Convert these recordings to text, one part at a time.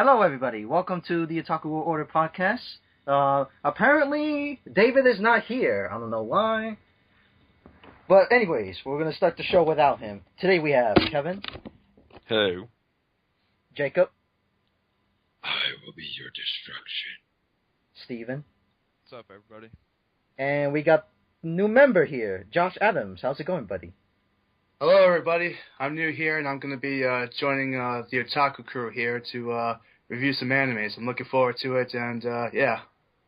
Hello, everybody. Welcome to the Otaku Order podcast. Apparently, David is not here. I don't know why. But anyways, we're going to start the show without him. Today we have Kevin. Hello. Jacob. I will be your destruction. Steven. What's up, everybody? And we got new member here, Josh Adams. How's it going, buddy? Hello, everybody. I'm new here, and I'm going to be joining the Otaku crew here to review some animes. I'm looking forward to it, and yeah.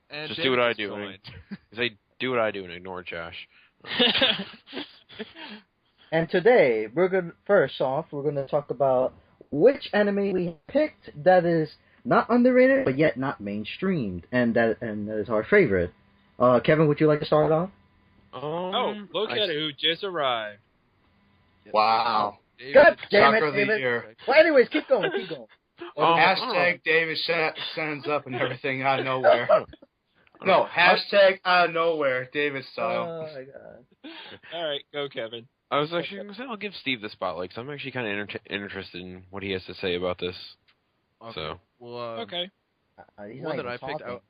And Just David do what I is do. joined. Say, do what I do and ignore Josh. And today, first off, we're going to talk about which anime we picked that is not underrated, but yet not mainstreamed, and that is our favorite. Kevin, would you like to start off? Look at who just arrived. Wow. David, God damn Shocker it, of the David. year. Well, anyways, keep going. Hashtag David sends up and everything out of nowhere. No, hashtag out of nowhere, David style. Oh, my God. All right, go, Kevin. I was actually going to say I'll give Steve the spotlight because I'm actually kind of interested in what he has to say about this. Okay. So. Well, Okay. He's one not that I even picked talking. out.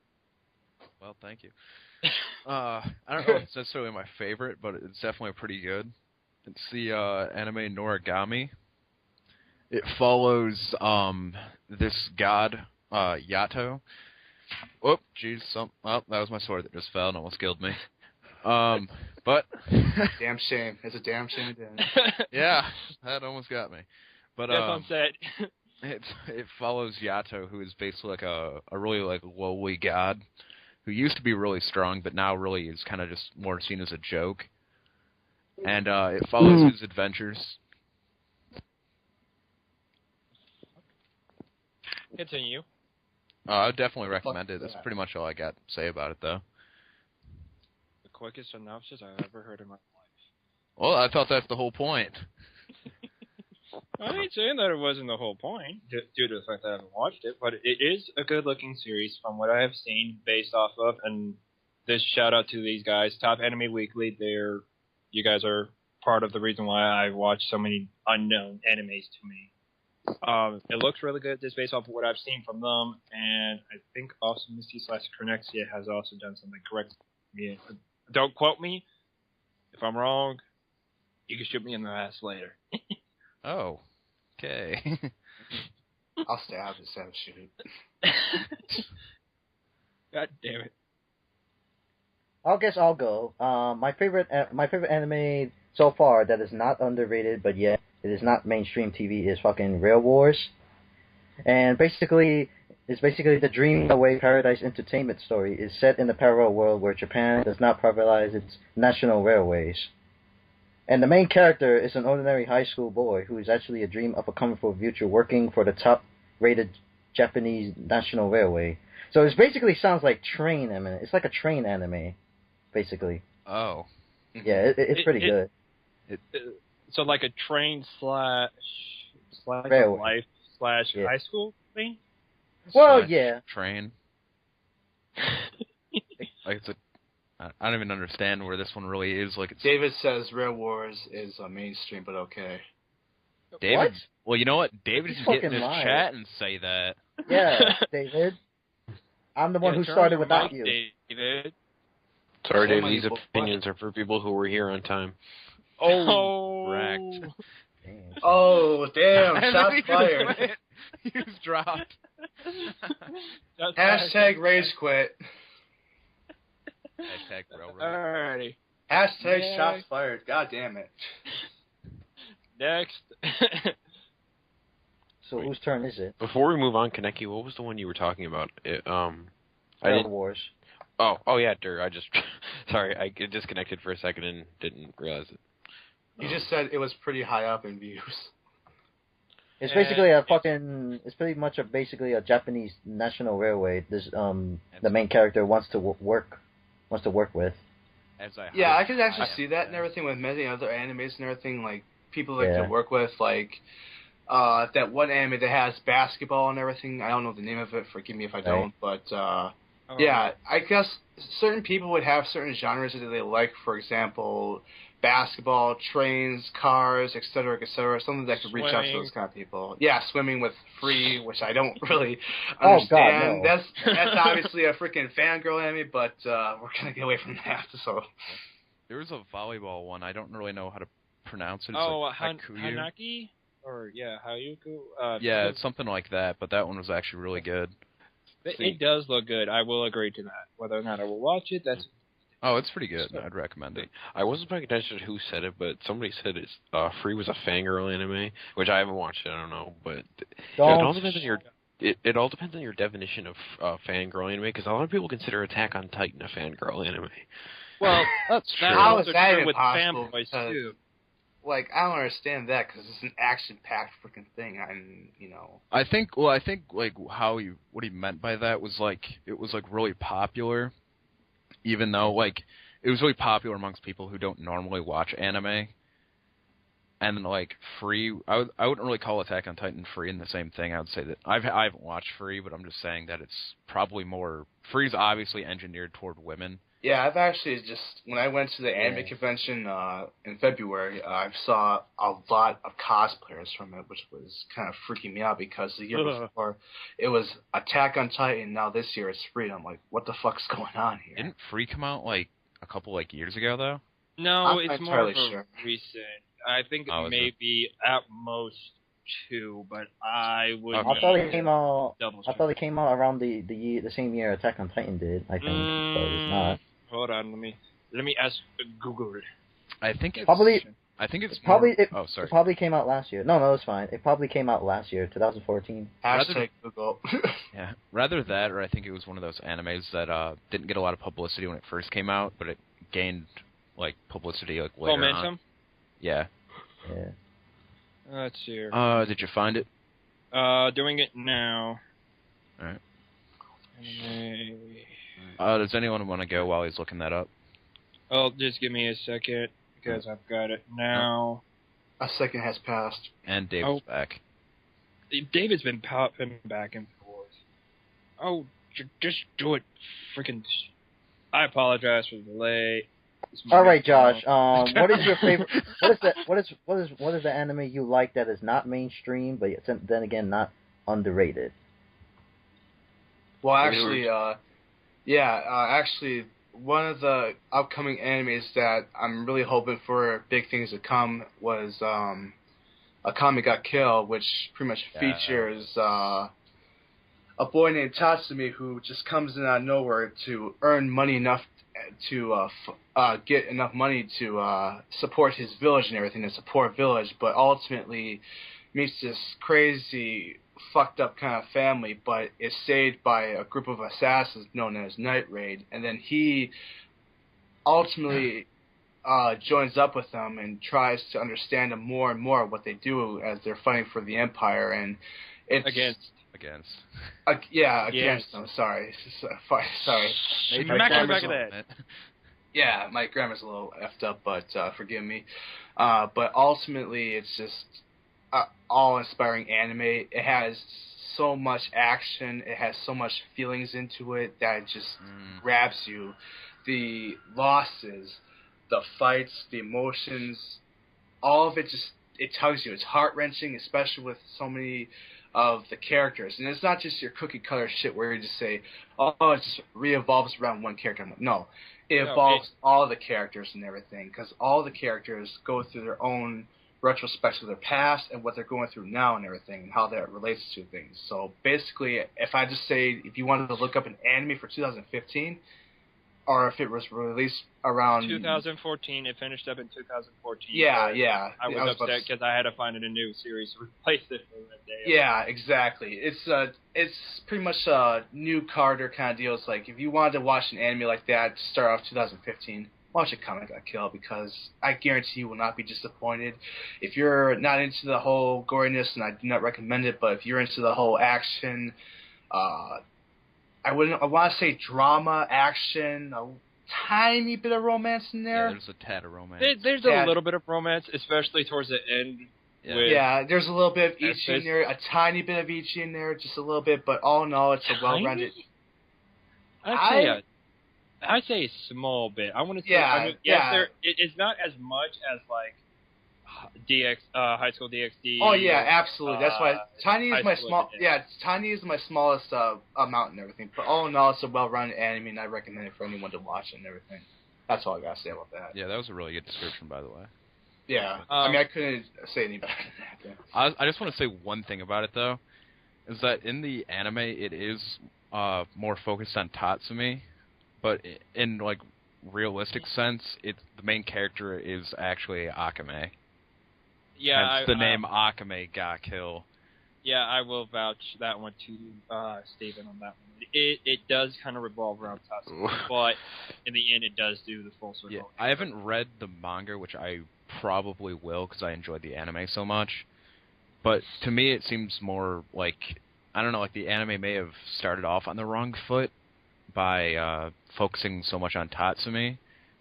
Well, thank you. I don't know if it's necessarily my favorite, but it's definitely pretty good. It's the anime Noragami. It follows this god Yato. Whoop, jeez, that was my sword that just fell and almost killed me. But Damn shame. It's a damn shame it didn't. yeah, that almost got me. But Yes, on set. it follows Yato, who is basically like a really like lowly god, who used to be really strong, but now really is kind of just more seen as a joke. And it follows his adventures. Continue. I would definitely recommend it. That's pretty much all I got to say about it, though. The quickest synopsis I've ever heard in my life. Well, I thought that's the whole point. I ain't saying that it wasn't the whole point, due to the fact that I haven't watched it, but it is a good-looking series from what I have seen based off of, and this shout-out to these guys, Top Anime Weekly, you guys are part of the reason why I watch so many unknown animes to me. It looks really good just based off of what I've seen from them, and I think also Misty/Cronexia has also done something. Correct me. Don't quote me. If I'm wrong, you can shoot me in the ass later. Oh, okay. I'll stab instead of shoot. God damn it. I guess I'll go. My favorite anime so far that is not underrated, but yet it is not mainstream TV is fucking Rail Wars, and it's basically the Dream Away Paradise Entertainment story is set in a parallel world where Japan does not privatize its national railways, and the main character is an ordinary high school boy who is actually a dream of a comfortable future working for the top-rated Japanese national railway. So it basically sounds like train anime. It's like a train anime, basically. Oh. Yeah, it's pretty good. So like a train slash Railway. life slash Yeah. high school thing? Well, Slash yeah. Train. Like it's I don't even understand where this one really is. Like it's David says Rail Wars is mainstream, but okay. David. What? Well, you know what? David He's should get in fucking his lying. chat and say that. Yeah, David. I'm the one who turn started on without your you. mic, David. Sorry, Dave. Somebody These will- opinions are for people who were here on time. Oh, Correct. Damn. Oh, damn. And then Shots he just fired. went. He was dropped. Hashtag rage quit. Hashtag railroad. Alrighty. Hashtag Yeah. shots fired. God damn it. Next. So whose turn is it? Before we move on, Kaneki, what was the one you were talking about? I Rail didn't. Wars. Oh yeah, I just. Sorry, I disconnected for a second and didn't realize it. You just said it was pretty high up in views. It's basically it's pretty much basically a Japanese national railway. This the main character wants to work with. Yeah, I could actually see that and everything with many other animes and everything, like people that Yeah. to work with, like that one anime that has basketball and everything. I don't know the name of it, forgive me if I don't, but yeah, I guess certain people would have certain genres that they like. For example, basketball, trains, cars, etc., etc. Something that could reach out to Swimming. those kind of people. Yeah, swimming with free, which I don't really Oh, understand. God, no. That's obviously a freaking fangirl anime, but we're gonna get away from that. So There was a volleyball one. I don't really know how to pronounce it. It's Oh, like Hakuyu. Hanaki? Or, yeah, Hayuku? Yeah, it's something like that, but that one was actually really good. It does look good. I will agree to that. Whether or not I will watch it, that's... Oh, it's pretty good. I'd recommend it. I wasn't paying attention to who said it, but somebody said it's Free was a fangirl anime, which I haven't watched it. I don't know, but it all depends on your it all depends on your definition of fangirl anime, because a lot of people consider Attack on Titan a fangirl anime. Well, that's How also is that true with impossible? fanboys, Because, too. like, I don't understand that because it's an action-packed freaking thing. I think like what he meant by that was like it was like really popular, even though like it was really popular amongst people who don't normally watch anime. And like Free, I wouldn't really call Attack on Titan Free in the same thing. I would say that I haven't watched Free, but I'm just saying that it's probably more Free's obviously engineered toward women. Yeah, I've actually when I went to the anime convention in February, I saw a lot of cosplayers from it, which was kind of freaking me out because the year before it was Attack on Titan, now this year it's Free. I'm like, what the fuck's going on here? Didn't Free come out like a couple like years ago though? No, I'm it's not more of entirely a sure. recent. I think Oh, is maybe at most 2, but I would. Okay. I thought it came out. Double I thought it came out around the same year Attack on Titan did. I think, but it's not. Hold on, let me ask Google it. I think it's Probably. I think it's Probably. more, It, oh, sorry. It probably came out last year. No, it's fine. It probably came out last year, 2014. Hashtag Google. Yeah, rather that, or I think it was one of those animes that didn't get a lot of publicity when it first came out, but it gained like publicity like later Momentum? on. Yeah. Yeah. Let's see here. Did you find it? Doing it now. All right. Anime. Does anyone want to go while he's looking that up? Oh, just give me a second because I've got it now. A second has passed. And David's back. David's been popping back and forth. Oh, just do it, freaking! I apologize for the delay. All right, Josh. What is your favorite? What is the anime you like that is not mainstream, but then again not underrated? Well, actually, actually, one of the upcoming animes that I'm really hoping for big things to come was Akame ga Kill, which pretty much features a boy named Tatsumi who just comes in out of nowhere to earn money enough to get enough money to support his village and everything, to support village, but ultimately meets this crazy fucked up kind of family, but is saved by a group of assassins known as Night Raid, and then he ultimately joins up with them and tries to understand them more and more what they do as they're fighting for the Empire, and it's Against. Against them. Sorry. Smack him back of that. Yeah, my grammar's a little effed up, but forgive me. But ultimately, it's just awe-inspiring anime. It has so much action. It has so much feelings into it that it just grabs you. The losses, the fights, the emotions, all of it it tugs you. It's heart-wrenching, especially with so many of the characters. And it's not just your cookie-cutter shit where you just say, oh, it just re-evolves around one character. No, it evolves all the characters and everything, because all the characters go through their own retrospects of their past and what they're going through now and everything, and how that relates to things. So basically, if I just say, if you wanted to look up an anime for 2015, or if it was released around 2014, it finished up in 2014. Yeah. I was upset because I had to find a new series to replace it for that day. Yeah, exactly. It's pretty much a new Carter kind of deal. It's like, if you wanted to watch an anime like that to start off 2015, watch Akame ga Kill, because I guarantee you will not be disappointed. If you're not into the whole goriness, and I do not recommend it, but if you're into the whole action, I want to say drama, action, a tiny bit of romance in there. Yeah, there's a tad of romance. There's a little bit of romance, especially towards the end. Yeah, there's a little bit of each in there, a tiny bit of each in there, just a little bit, but all in all, it's a well-rounded. I'd I'd say a small bit. I want to say, Yeah, yeah. It's not as much as like High School DxD. Oh yeah, absolutely. That's why Tiny is High my School small. Academia. Yeah, Tiny is my smallest amount and everything. But all in all, it's a well-run anime, and I recommend it for anyone to watch it and everything. That's all I gotta say about that. Yeah, that was a really good description, by the way. Yeah, I mean, I couldn't say any better than that. Yeah. I just want to say one thing about it, though, is that in the anime, it is more focused on Tatsumi, but in, like, realistic sense, the main character is actually Akame. Yeah, hence the name Akame ga Kill. Yeah, I will vouch that one to Steven on that one. It does kind of revolve around Tatsuya, but in the end, it does do the full circle. Yeah, I haven't read the manga, which I probably will because I enjoyed the anime so much. But to me, it seems more like, I don't know, like the anime may have started off on the wrong foot by focusing so much on Tatsumi,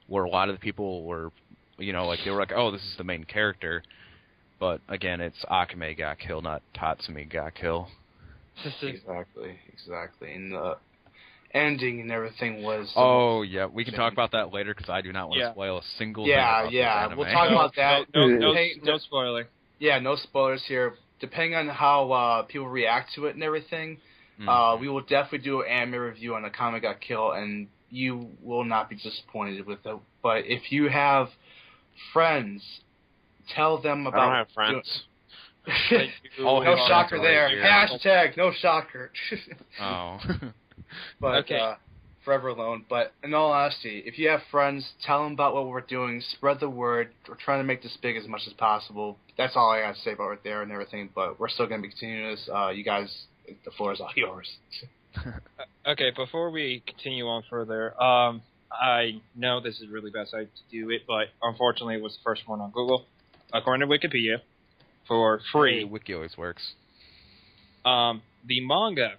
where a lot of the people were, you know, like they were like, oh, this is the main character. But again, it's Akame ga Kill, not Tatsumi ga Kill. Exactly. And the ending and everything was... Oh, yeah, we can talk about that later because I do not want to spoil a single thing about this anime. We'll talk about that. No spoiling. Yeah, no spoilers here. Depending on how people react to it and everything, we will definitely do an anime review on Akame ga Kill, and you will not be disappointed with it. But if you have friends, tell them about... I don't have friends. No shocker there. Hashtag no shocker. Oh. But forever alone. But in all honesty, if you have friends, tell them about what we're doing. Spread the word. We're trying to make this big as much as possible. That's all I got to say about it there and everything. But we're still going to be continuing this. You guys, the floor is all yours. Okay, before we continue on further, I know this is a really bad site to do it, but unfortunately it was the first one on Google. According to Wikipedia, for free. Hey, Wiki always works. The manga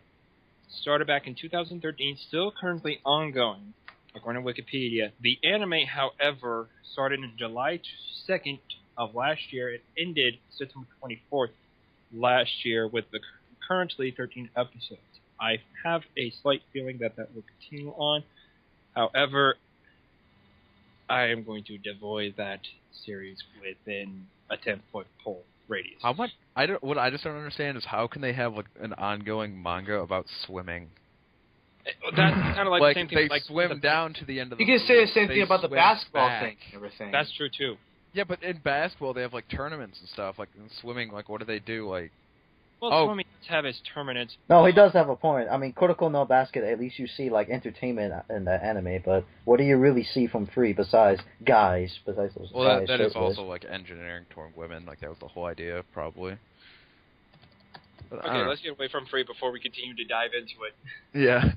started back in 2013, still currently ongoing, according to Wikipedia. The anime, however, started on July 2nd of last year. It ended September 24th last year with the currently 13 episodes. I have a slight feeling that will continue on. However, I am going to devoid that series within a 10-foot pole radius. How much? What I just don't understand is how can they have like an ongoing manga about swimming? That's kind of like the same thing. They like swim down to the end of the You can say the same they thing about the basketball thing and everything. That's true too. Yeah, but in basketball they have like tournaments and stuff. Like in swimming, like what do they do? Like, swimming does have its tournaments. No, he does have a point. I mean, Kuroko no Basket, at least you see like entertainment in the anime, but what do you really see from free besides guys? Besides those guys, that is also like engineering toward women. Like that was the whole idea, probably. But okay, let's get away from free before we continue to dive into it. Yeah.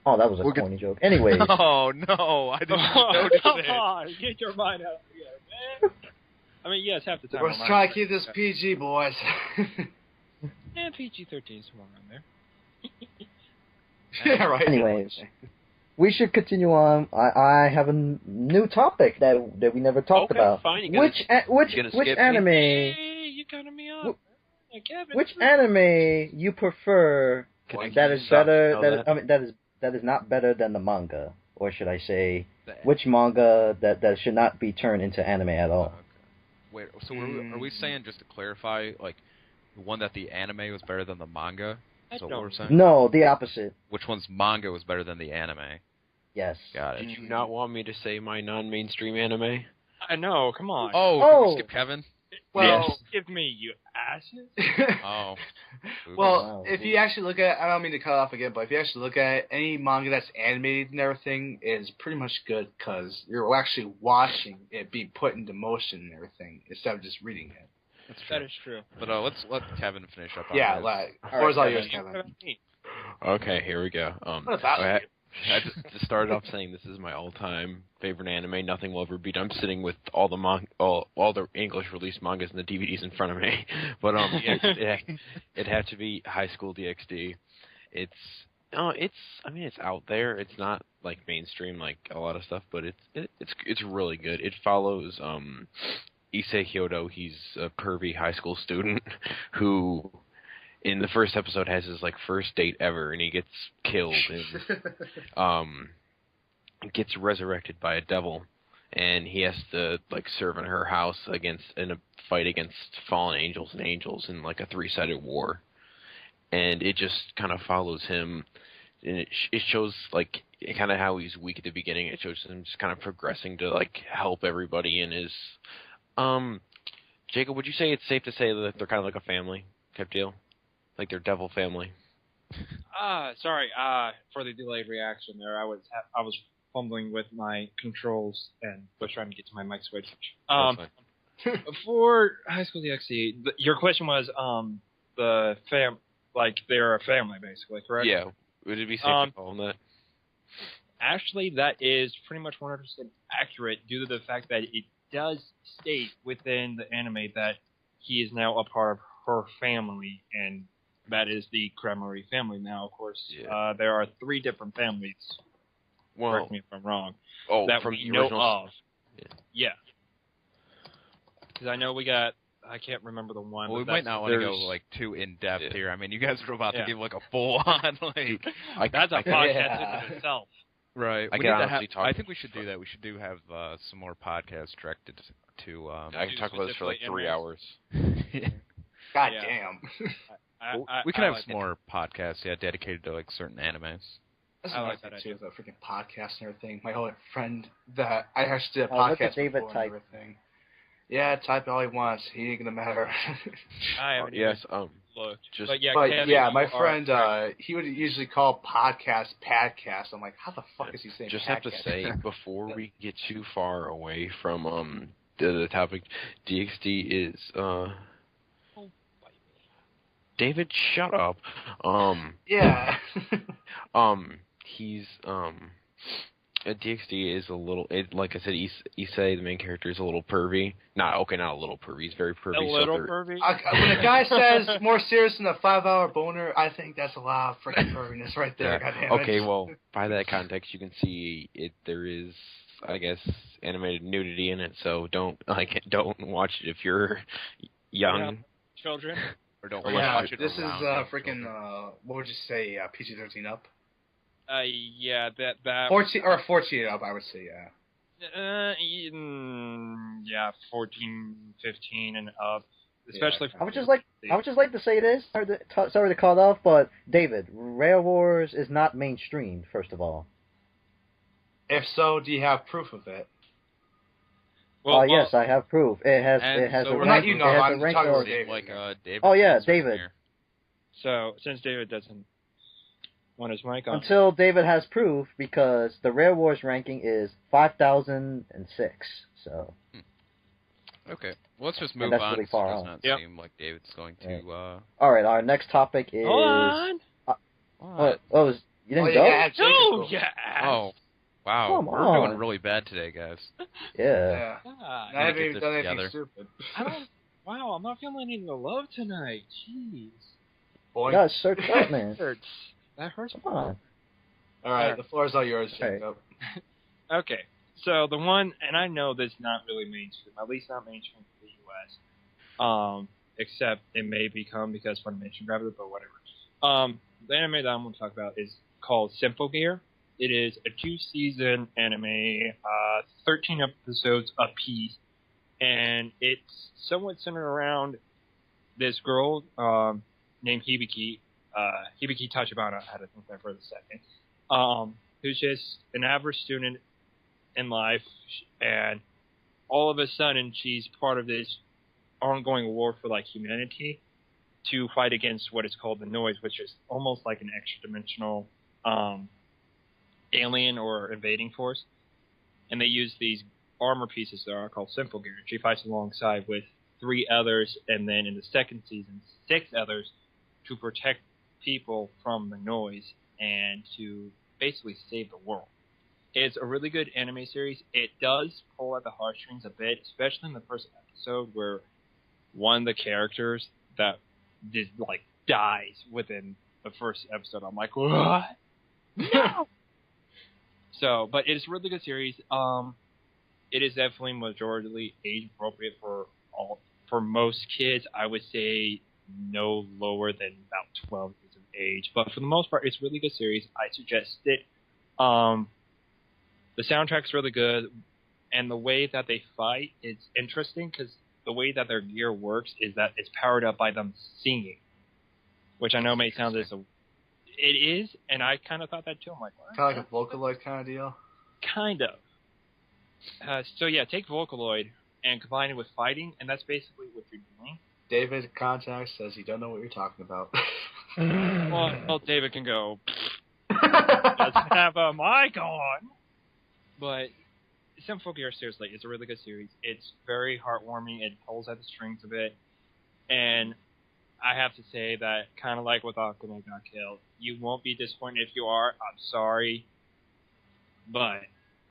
Oh, that was a corny joke. Anyways. Oh, no, I didn't notice come it. on, get your mind out of here, man. I mean, yes, half the time. We're trying to keep this PG, boys. And PG-13 somewhere around there. Yeah, right. Anyways, we should continue on. I have a new topic that we never talked about. Fine, Which anime? Hey, you cutting me off. Which anime you prefer that is better? That is not better than the manga, or should I say, which manga that should not be turned into anime at all? Okay. Wait, so are we saying, just to clarify, like, the one that the anime was better than the manga? Is that what we're saying? No, the opposite. Which one's manga was better than the anime? Yes. Got it. Did you not want me to say my non-mainstream anime? I know, come on. Oh, did we skip Kevin? Well, yes. Give me, you asses. Oh. Well, if you actually look at, I don't mean to cut off again, but if you actually look at it, any manga that's animated and everything is pretty much good because you're actually watching it be put into motion and everything instead of just reading it. That is true. But let's let Kevin finish up on yeah, this. Floor's all yours, Kevin. Okay, here we go. What about you? I just started off saying this is my all-time favorite anime. Nothing will ever beat. I'm sitting with all the English released mangas and the DVDs in front of me. But it had to be High School DxD. It's out there. It's not like mainstream like a lot of stuff, but it's really good. It follows Issei Hyodo. He's a pervy high school student who, in the first episode, has his like first date ever, and he gets killed. And, gets resurrected by a devil, and he has to like serve in her house in a fight against fallen angels and angels in like a 3-sided war, and it just kind of follows him, and it shows like kind of how he's weak at the beginning. It shows him just kind of progressing to like help everybody in his. Jacob, would you say it's safe to say that they're kind of like a family type deal, like they're devil family? Sorry. For the delayed reaction there, I was fumbling with my controls and was trying to get to my mic switch. For High School DxD, your question was they're a family basically, correct? Yeah. Would it be safe to call them that? Actually, that is pretty much 100% accurate due to the fact that it does state within the anime that he is now a part of her family, and that is the Kremari family now, of course. Yeah. There are 3 different families. Well, correct me if I'm wrong. Oh, that from we the know original of. Yeah. Because I know I can't remember the one. Well, we might not want to go like too in depth here. I mean, you guys are about to give like a full on like. That's a podcast in itself. Right. I think we should do that. We should have some more podcasts directed to. I can talk about this for like 3 hours. God damn. We can have some more podcasts, dedicated to like certain animes. That's I like that too, the freaking podcast and everything. My whole friend that I actually did a podcast David before type. and everything. Yeah, type all he wants. He ain't gonna matter. I haven't looked. My friend, he would usually call podcast padcast. I'm like, how the fuck is he saying? Just padcast? have to say before we get too far away from the topic, DxD is David, shut up. Yeah. He's DxD is a little. Like I said, Issei, the main character, is a little pervy. Not a little pervy. He's very pervy. Pervy. When a guy says more serious than a 5-hour boner, I think that's a lot of freaking perviness right there. Yeah. Okay, well, by that context, you can see it. There is, I guess, animated nudity in it. So don't watch it if you're young. Children. Or don't watch it. This is freaking. What would you say? PG-13 up. That 14 or 14 up, I would say. Yeah, 14, 15 and up, especially. I would just like to say this. Sorry to cut off, but David, Rail Wars is not mainstream. First of all. If so, do you have proof of it? Well, yes, I have proof. It has so a rank. Not you know, I'm talking about David. David. Oh yeah, David. So since David doesn't want his mic on, until David has proof, because the Rail Wars ranking is 5,006. So. Okay, well, let's just move on. Really far it does not seem like David's going to. All right, our next topic is. Hold on. What was you didn't go? Oh. Wow, we're doing really bad today, guys. Yeah. I haven't even done anything stupid. Wow, I'm not feeling any love tonight. Jeez. Boy. Yeah, search up, man. That hurts. Come on. All right, the floor is all yours, Jacob. Okay, so the one, and I know this is not really mainstream, at least not mainstream for the U.S., except it may become because Funimation grabbed it, but whatever. The anime that I'm going to talk about is called Symphogear. It is a 2-season anime, 13 episodes apiece, and it's somewhat centered around this girl named Hibiki, Hibiki Tachibana, I had to think there for a second, who's just an average student in life, and all of a sudden she's part of this ongoing war for like humanity to fight against what is called the Noise, which is almost like an extra-dimensional alien or invading force, and they use these armor pieces that are called Symphogear. She fights alongside with 3 others, and then in the second season, 6 others to protect people from the Noise and to basically save the world. It's a really good anime series. It does pull at the heartstrings a bit, especially in the first episode where one of the characters that just like dies within the first episode. I'm like, what? No! So, but it's a really good series. It is definitely majority age appropriate for most kids. I would say no lower than about 12 years of age. But for the most part, it's a really good series. I suggest it. The The soundtrack's really good, and the way that they fight is interesting because the way that their gear works is that it's powered up by them singing, which I know may sound as a... It is, and I kind of thought that too. I'm like, what? Kind of like a Vocaloid kind of deal? Kind of. So yeah, take Vocaloid and combine it with fighting, and that's basically what you're doing. David Contact says you don't know what you're talking about. Well, David can go, doesn't have a mic on. But Symphogear Gear, seriously, it's a really good series. It's very heartwarming. It pulls at the strings a bit. And I have to say that, kind of like with Aquaman Got Killed, you won't be disappointed if you are. I'm sorry. But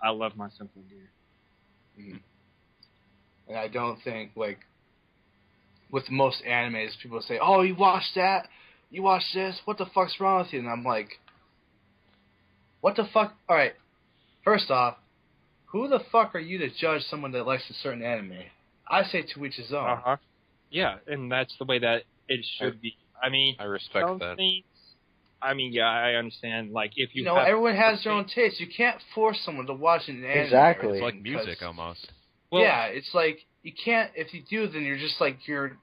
I love my Symphogear. Mm-hmm. And I don't think, like, with most animes, people say, oh, you watched that? You watched this? What the fuck's wrong with you? And I'm like, what the fuck? Alright, first off, who the fuck are you to judge someone that likes a certain anime? I say to each his own. Uh-huh. Yeah, and that's the way that it should be. I mean, I respect that. Things, I mean, yeah, I understand. Like, if you everyone has their own taste. You can't force someone to watch an anime. Exactly. It's like music almost. Well, yeah, it's like, you can't, if you do, then you're just like, you're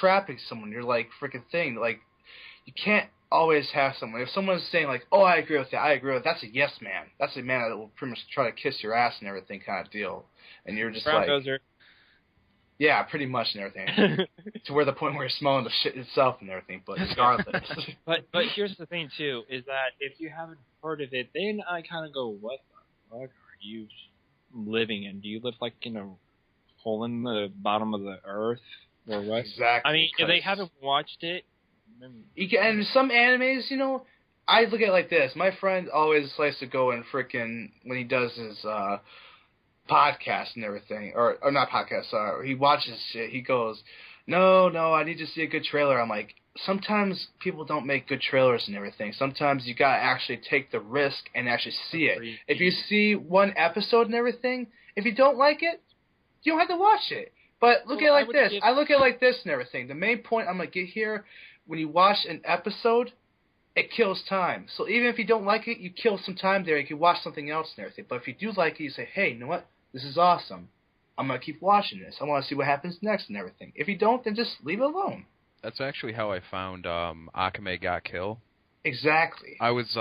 trapping someone. You're like, freaking thing. Like, you can't always have someone. If someone's saying like, oh, I agree with that, I agree with that, that's a yes man. That's a man that will pretty much try to kiss your ass and everything kind of deal. And you're just like... Yeah, pretty much and everything. To where the point where you're smelling the shit itself and everything, but regardless. But here's the thing, too, is that if you haven't heard of it, then I kind of go, what the fuck are you living in? Do you live, like, in a hole in the bottom of the earth? Or what? Exactly. I mean, if they haven't watched it... And some animes, I look at it like this. My friend always likes to go and frickin', when he does his podcast and everything, or not podcast, he watches shit, he goes, no, I need to see a good trailer. I'm like, sometimes people don't make good trailers and everything. Sometimes you gotta actually take the risk and actually see it. If you see one episode and everything, if you don't like it, you don't have to watch it. But look at it like this. I look at it like this and everything. The main point I'm gonna get here, when you watch an episode, it kills time. So even if you don't like it, you kill some time there. You can watch something else and everything. But if you do like it, you say, hey, you know what? This is awesome. I'm going to keep watching this. I want to see what happens next and everything. If you don't, then just leave it alone. That's actually how I found Akame Got Kill. Exactly. I was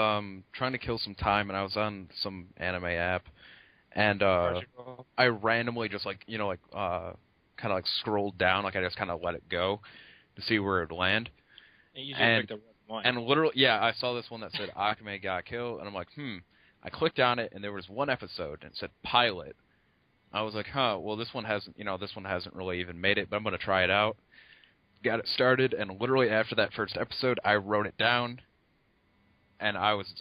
trying to kill some time, and I was on some anime app, and I randomly just kind of like scrolled down, like I just kind of let it go to see where it would land. And literally, yeah, I saw this one that said Akame Got Kill, and I'm like, I clicked on it, and there was one episode, and it said pilot. I was like, well, this one hasn't really even made it, but I'm going to try it out. Got it started, and literally after that first episode, I wrote it down, and I was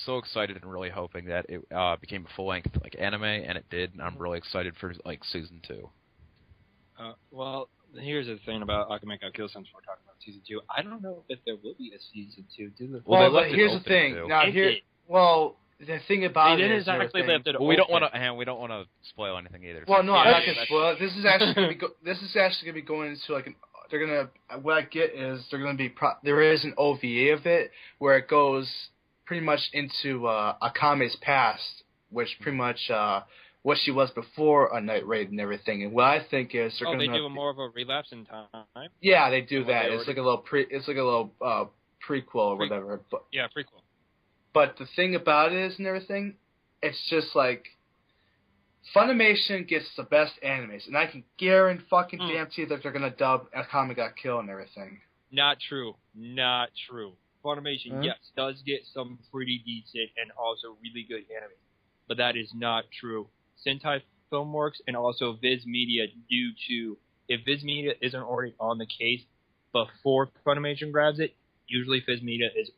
so excited and really hoping that it became a full-length like anime, and it did, and I'm really excited for like season 2. Well, here's the thing about Akame Got Kill, since we're talking about season 2. I don't know if there will be a season 2. Well, here's the thing. Too. Now the thing about it is we don't want to spoil anything either. Well, no, I'm not going to spoil it. This is actually going to be going into like what I get is there is an OVA of it where it goes pretty much into Akame's past, which pretty much what she was before a Night Raid and everything. And what I think is they're going to do more of a relapse in time. Yeah, they do that. It's like a little prequel or whatever. But yeah, prequel. But the thing about it is and everything, it's just like Funimation gets the best animes, and I can guarantee that they're gonna dub Akame Got Kill and everything. Not true. Funimation, yes, does get some pretty decent and also really good anime, but that is not true. Sentai Filmworks and also Viz Media do too. If Viz Media isn't already on the case before Funimation grabs it, usually Viz Media is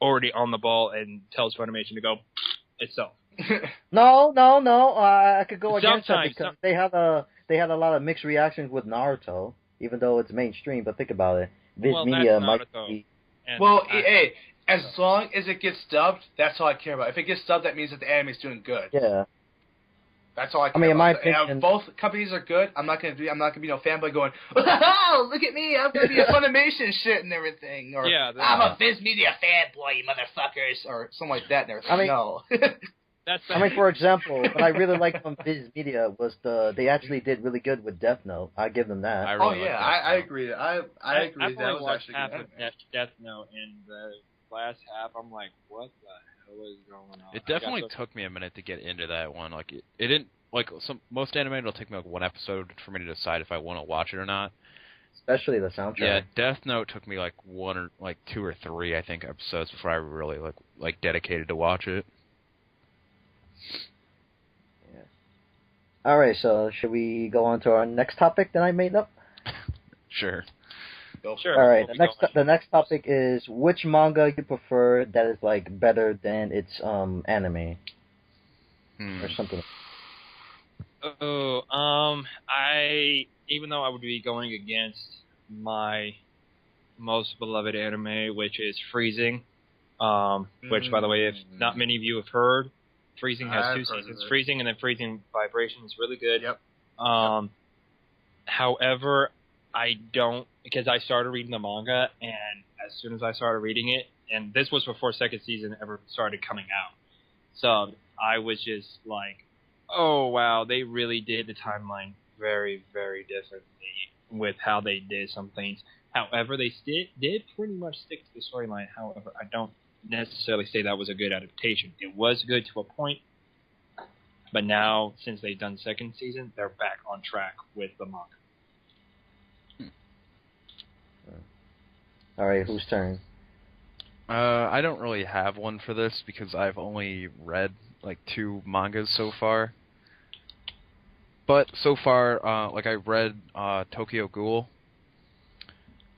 already on the ball and tells Funimation to go itself. No. I could go against that because they had a lot of mixed reactions with Naruto, even though it's mainstream. But think about it, Viz Media might be. Well, hey, as long as it gets dubbed, that's all I care about. If it gets dubbed, that means that the anime's doing good. Yeah. That's all I care about. In my opinion, and both companies are good. I'm not gonna be no fanboy going, oh, look at me, I'm gonna be a Funimation shit and everything, or I'm a Viz Media fanboy, you motherfuckers, or something like that. And everything. No. I mean, for example, what I really liked from Viz Media was they actually did really good with Death Note. I give them that. I really I agree. I agree. I've That only was watched actually half good. of Death Note, and the last half, I'm like, what the hell is going on? It definitely took me a minute to get into that one. Like it didn't like most anime. It'll take me like one episode for me to decide if I want to watch it or not. Especially the soundtrack. Yeah, Death Note took me like two or three, I think, episodes before I really like dedicated to watch it. Yeah. All right, so should we go on to our next topic that I made up? Sure. Sure. All right. The next topic is which manga you prefer that is like better than its anime or something. Even though I would be going against my most beloved anime, which is Freezing, which, by the way, if not many of you have heard, Freezing has two seasons. Freezing and then Freezing Vibration is really good. Yep. However, I don't, because I started reading the manga, and as soon as I started reading it, and this was before second season ever started coming out, so I was just like, oh wow, they really did the timeline very, very differently with how they did some things. However, they did pretty much stick to the storyline. However, I don't necessarily say that was a good adaptation. It was good to a point, but now, since they've done second season, they're back on track with the manga. All right, whose turn? I don't really have one for this because I've only read like 2 mangas so far. But so far, like I read Tokyo Ghoul,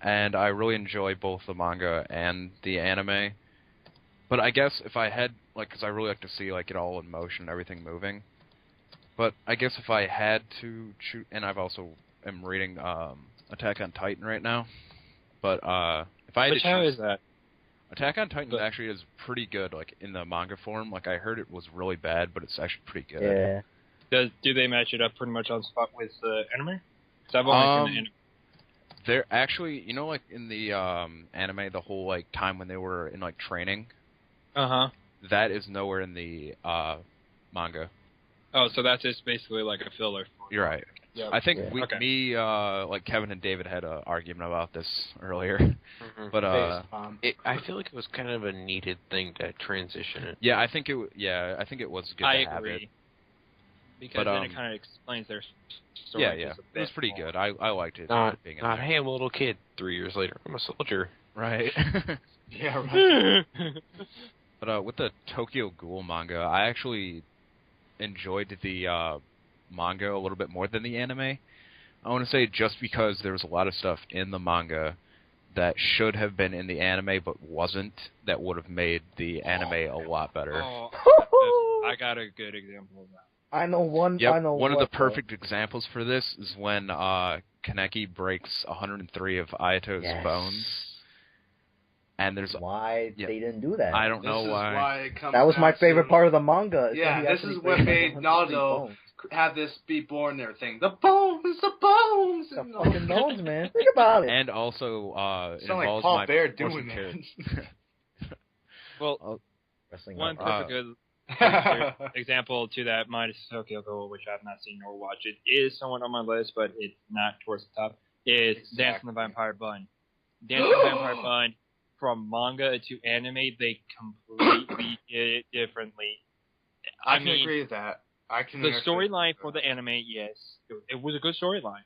and I really enjoy both the manga and the anime. But I guess if I had, like, because I really like to see like it all in motion, everything moving. But I guess if I had to choose, and I've also am reading Attack on Titan right now. But if I had to choose, how is that? Attack on Titan actually is pretty good, like in the manga form. Like I heard it was really bad, but it's actually pretty good. Yeah. Do they match it up pretty much on spot with the anime? Because I've only seen the anime. They're actually, you know, like in the anime, the whole like time when they were in like training. That is nowhere in the manga. Oh, so that's just basically like a filler. You're right. Yep. I think like Kevin and David had an argument about this earlier, but I feel like it was kind of a needed thing to transition it. Yeah, I think it. Yeah, I think it was good to have it. Because then it kind of explains their story. Yeah. It was pretty good. I liked it. Not hey, I'm a little kid. 3 years later, I'm a soldier. Right. Yeah, right. But with the Tokyo Ghoul manga, I actually enjoyed the manga a little bit more than the anime. I want to say just because there was a lot of stuff in the manga that should have been in the anime but wasn't, that would have made the anime a lot better. I got a good example of that. I know one. Yep. I know one of the perfect examples for this is when Kaneki breaks 103 of Ayato's bones. And there's why they didn't do that. I don't know why. That was my favorite part of the manga. Yeah, this is what made Naruto have this be born and everything. The bones. The fucking bones, man. Think about it. And also, it sound like involves Paul my Bear doing it. Well, one perfect good example to that, minus Tokyo Ghoul, which I've not seen nor watched. It is somewhat on my list, but it's not towards the top. It's Dance in the Vampire Bun. Dance in the Vampire Bun, from manga to anime, they completely did it differently. I can agree with that. The storyline for the anime, yes, it was a good storyline.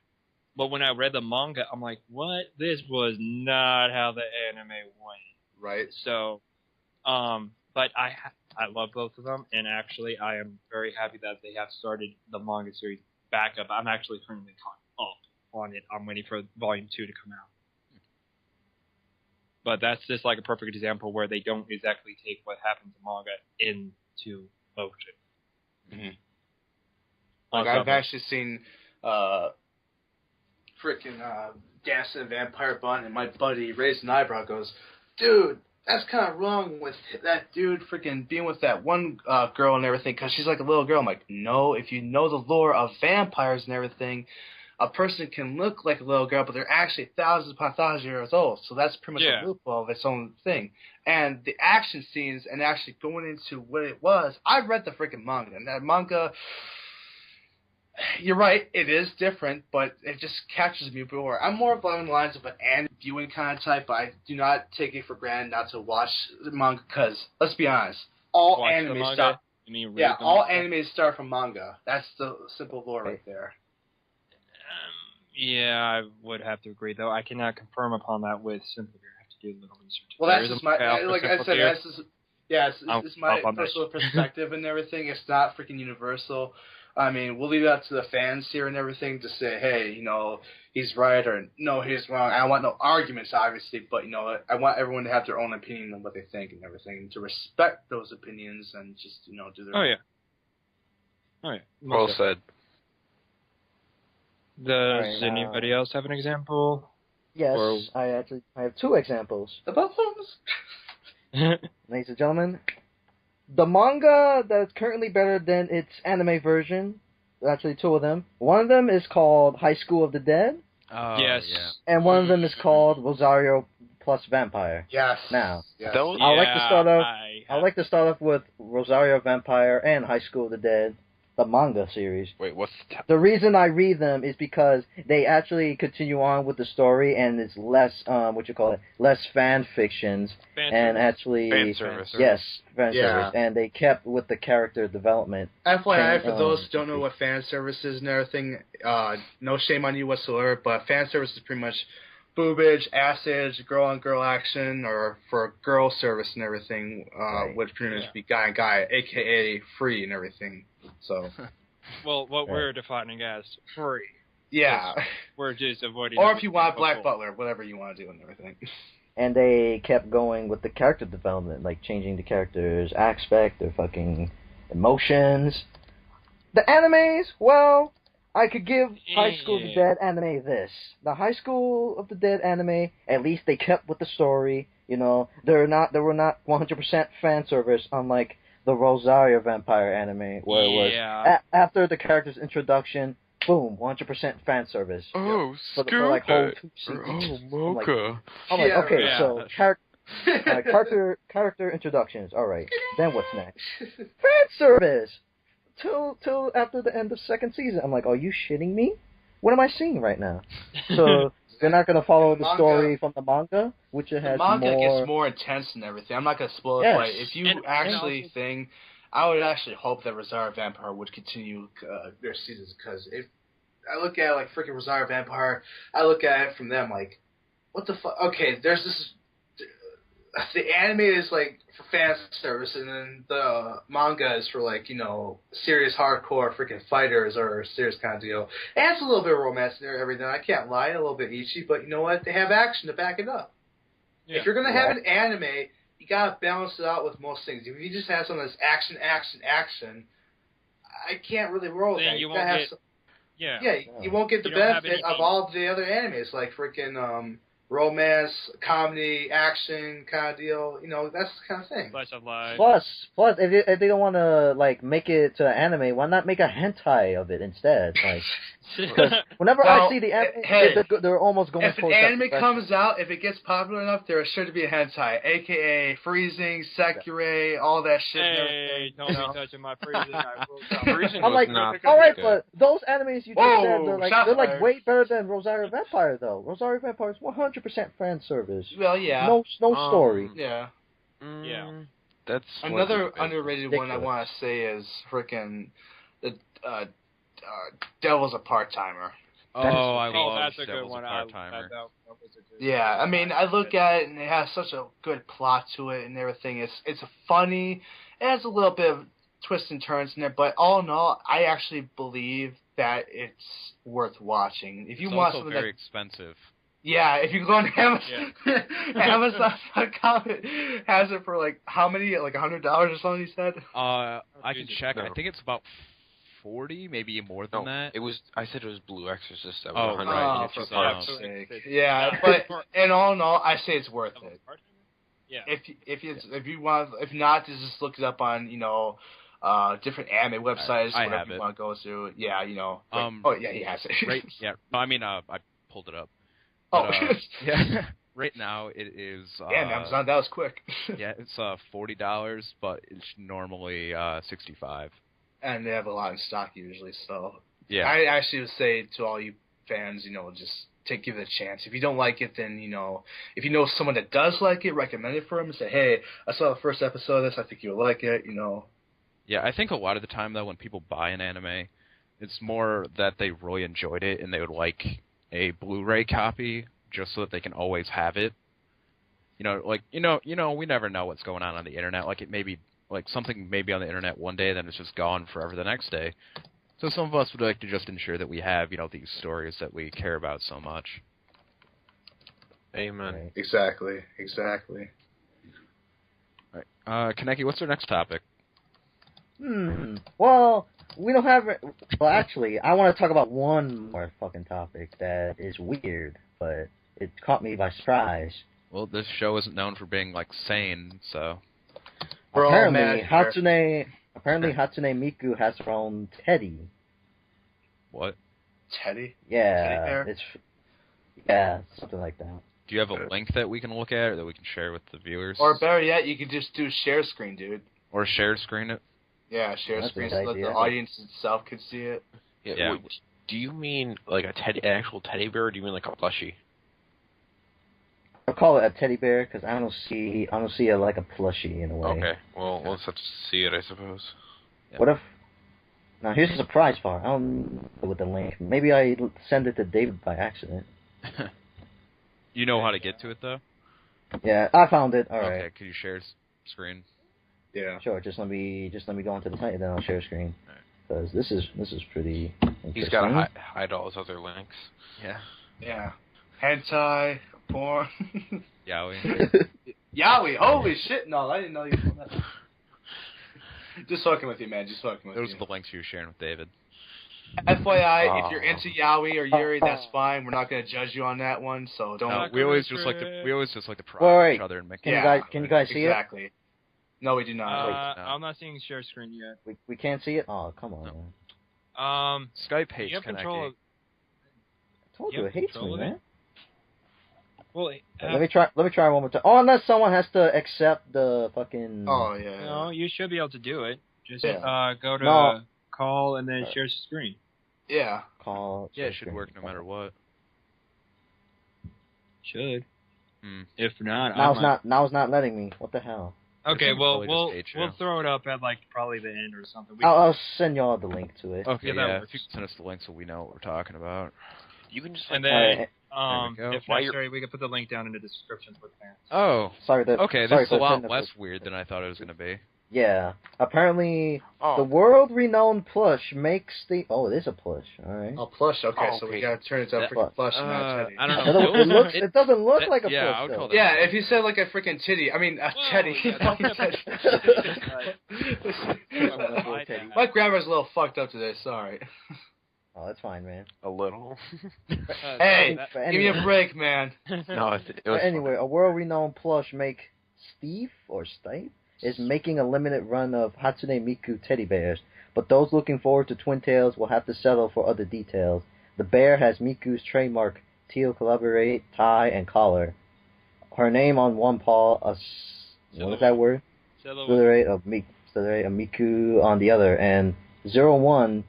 But when I read the manga, I'm like, what? This was not how the anime went. Right. So, but I love both of them, and actually, I am very happy that they have started the manga series back up. I'm actually currently caught up on it. I'm waiting for Volume 2 to come out. But that's just like a perfect example where they don't exactly take what happens in manga into motion. Mm-hmm. Like I've actually seen freaking Dance in the Vampire Bun, and my buddy raised an eyebrow, goes, dude, that's kind of wrong with that dude freaking being with that one girl and everything, because she's like a little girl. I'm like, no, if you know the lore of vampires and everything, a person can look like a little girl, but they're actually thousands upon thousands of years old. So that's pretty much a loophole of its own thing. And the action scenes and actually going into what it was, I read the freaking manga, and that manga, you're right, it is different, but it just captures me more. I'm more along the lines of an anime viewing kind of type, but I do not take it for granted not to watch the manga, because, let's be honest, all anime start... all animes start from manga. That's the simple lore right there. Yeah, I would have to agree, though. I cannot confirm upon that with simply. I have to do a little research. Well, that's just my, like I said, that's just, it's my personal perspective and everything. It's not freaking universal. I mean, we'll leave it up to the fans here and everything to say, hey, you know, he's right or no, he's wrong. I don't want no arguments, obviously, but, you know, I want everyone to have their own opinion on what they think and everything, and to respect those opinions and just, you know, do their own. Oh, yeah. Well said. Does anybody else have an example? Yes, I have two examples. The buffaloes? Ladies and gentlemen, the manga that's currently better than its anime version, actually two of them. One of them is called High School of the Dead. Oh, yes. Yeah. And one of them is called Rosario plus Vampire. Yes. Now, yes. I'd like to start off with Rosario Vampire and High School of the Dead, the manga series. Wait, what's the reason I read them is because they actually continue on with the story, and it's less less fan fictions and actually fan service. Yes, fan service, and they kept with the character development. FYI, for those who don't know what fan service is and everything, no shame on you whatsoever, but fan service is pretty much boobage, assage, girl-on-girl action, or for girl service and everything, would pretty much be guy-on-guy, a.k.a. free and everything. So, well, what we're defining as free. Yeah. We're just avoiding... Or if you want Black Butler, whatever you want to do and everything. And they kept going with the character development, like changing the character's aspect, their fucking emotions. The animes, well... I could give High School of the Dead anime this. The High School of the Dead anime, at least they kept with the story. You know, they were not 100% fan service, unlike the Rosario Vampire anime, where it was after the character's introduction, boom, 100% fan service. Oh, for like whole 2 seasons. Oh, Mocha. I'm like, okay, so character introductions. All right, then what's next? Fan service. Till after the end of second season. I'm like, are you shitting me? What am I seeing right now? So they're not going to follow the story from the manga, which it has more... The manga gets more intense and everything. I'm not going to spoil it, but if you I would actually hope that Rosario Vampire would continue their seasons, because if I look at, like, freaking Rosario Vampire, I look at it from them, like, what the fuck? Okay, there's this... The anime is, like, for fan service, and then the manga is for, like, you know, serious hardcore freaking fighters or serious kind of deal. And it's a little bit of romance in there every now. I can't lie, a little bit itchy, but you know what? They have action to back it up. Yeah. If you're going to have an anime, you got to balance it out with most things. If you just have some of this action, I can't really roll with that. You won't get... you won't get the benefit of all the other animes, like freaking... romance, comedy, action kind of deal. You know, that's the kind of thing. Slice of life. Plus, if they don't want to like make it to anime, why not make a hentai of it instead? Like, because whenever I see the anime, they're almost going. If an anime comes out, if it gets popular enough, there is sure to be a hentai, aka freezing, Sekirei, all that shit. Hey, don't be touching my freezing. I'm like, all right, but those animes you just said, they're like way better than Rosario Vampire though. Rosario Vampire is 100% fan service. Well, yeah. No story. Yeah. That's another underrated one I want to say is freaking the Devil's a Part-Timer. I love that's a Devil's good one. a Part-Timer. Yeah, I mean, I look at it and it has such a good plot to it and everything. It's funny. It has a little bit of twists and turns in there, but all in all, I actually believe that it's worth watching. If you want something very expensive. Yeah, if you go on Amazon, Amazon.com, it has it for like how many? Like $100 or something? You said. I can check. No. I think it's about 40, maybe more than that. I said it was Blue Exorcist. That was 100. For fuck's sake. Yeah, but in all in all, I say it's worth it. Yeah. If not, just look it up on different anime websites, I whatever have you it. want to go through. Yeah, you know. He has it. Right. Yeah. I mean, I pulled it up. Oh, But, yeah. Right now it is. damn, Amazon, that was quick. Yeah, it's $40, but it's normally $65. And they have a lot in stock usually, so Yeah. I actually would say to all you fans, you know, just give it a chance. If you don't like it, then, you know, if you know someone that does like it, recommend it for them and say, hey, I saw the first episode of this, I think you'll like it, you know. Yeah, I think a lot of the time, though, when people buy an anime, it's more that they really enjoyed it and they would like a Blu-ray copy just so that they can always have it. You know, like, you know, we never know what's going on the internet. Like, it may be, like, something may be on the internet one day, then it's just gone forever the next day. So some of us would like to just ensure that we have, you know, these stories that we care about so much. Amen. Right. Exactly. All right. Kaneki, what's our next topic? Well, we don't have... Well, actually, I want to talk about one more fucking topic that is weird, but it caught me by surprise. Well, this show isn't known for being, like, sane, so... We're all mad here. Apparently Hatsune Miku has her own teddy. What? Teddy? Yeah, it's something like that. Do you have a link that we can look at or that we can share with the viewers? Or better yet, you could just do share screen, dude. Or share screen it? Yeah, share That's a screen good so that the idea. audience itself could see it. Yeah. Do you mean like an actual teddy bear, or do you mean like a plushie? I'll call it a teddy bear because I don't see it like a plushie in a way. Okay. Well, let's have to see it, I suppose. Yeah. What if? Now here's the surprise part. I don't know with the link. Maybe I send it to David by accident. You know how to get to it, though? Yeah, I found it. All right. Okay, could you share screen? Yeah. Sure. Just let me go onto the site and then I'll share screen. Because this is pretty interesting. He's got to hide all his other links. Yeah. Yeah. Hentai, porn. Yaoi. Yaoi, holy shit, no, I didn't know you were that. Just fucking with you, man, just fucking with Those you. are the links you were sharing with David. FYI, if you're into Yaoi or Yuri, that's fine. We're not going to judge you on that one, so don't. No, we always just like to prod each other and make. Can you guys see it? Exactly. No, we do not. I'm not seeing share screen yet. We can't see it. Oh, come on. No. Skype hates you have control of, I told you it hates me, man. Well, let me try one more time. Oh, unless someone has to accept the fucking. Oh yeah. No, you should be able to do it. Just go to call and then share screen. Yeah. Call. Yeah, it should work no matter what. Should. If not, now it's not letting me. What the hell? Okay, well we'll throw it up at like probably the end or something. I'll send y'all the link to it. Okay, yeah. If you can send us the link so we know what we're talking about. You can just and then if necessary, we can put the link down in the description for fans. Oh, sorry. This is a lot less weird than I thought it was going to be. Yeah, apparently the world-renowned plush makes the. Oh, it is a plush. All right. Oh, plush. Okay, so we gotta turn it to a freaking plush and not teddy. I don't know. It doesn't look like a plush. I would call that. Yeah, if you said like a freaking titty, I mean a teddy. My grammar's a little fucked up today. Sorry. Oh, that's fine, man. A little. Hey, give me a break, man. No, it was anyway, a world-renowned plush make Steve is making a limited run of Hatsune Miku teddy bears, but those looking forward to Twin Tails will have to settle for other details. The bear has Miku's trademark teal collaborate tie and collar. Her name on one paw, what is that word? Silhouette of Miku on the other, and 01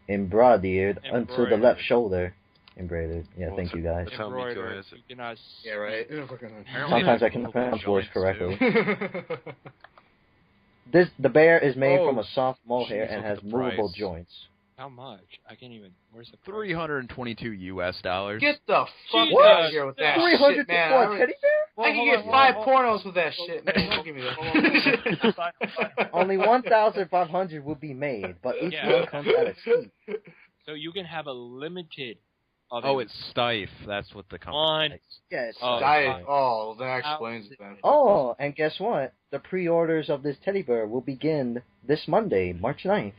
embroidered onto the left shoulder. Embroidered. Yeah, well, thank you guys. Yeah, right. Sometimes I can pronounce words correctly. The bear is made from a soft mohair and has movable joints. How much? I can't even. Where's the price? $322 US. Get the fuck out of here with that shit, man. $300 teddy bear? I can get 5 pornos with that shit, man. Don't give me that. Only 1,500 will be made, but each one comes at a fee. So you can have a limited. It's Stife. That's what the company makes. Yeah, it's Stife. Oh, that explains it then. Oh, and guess what? The pre-orders of this teddy bear will begin this Monday, March 9th.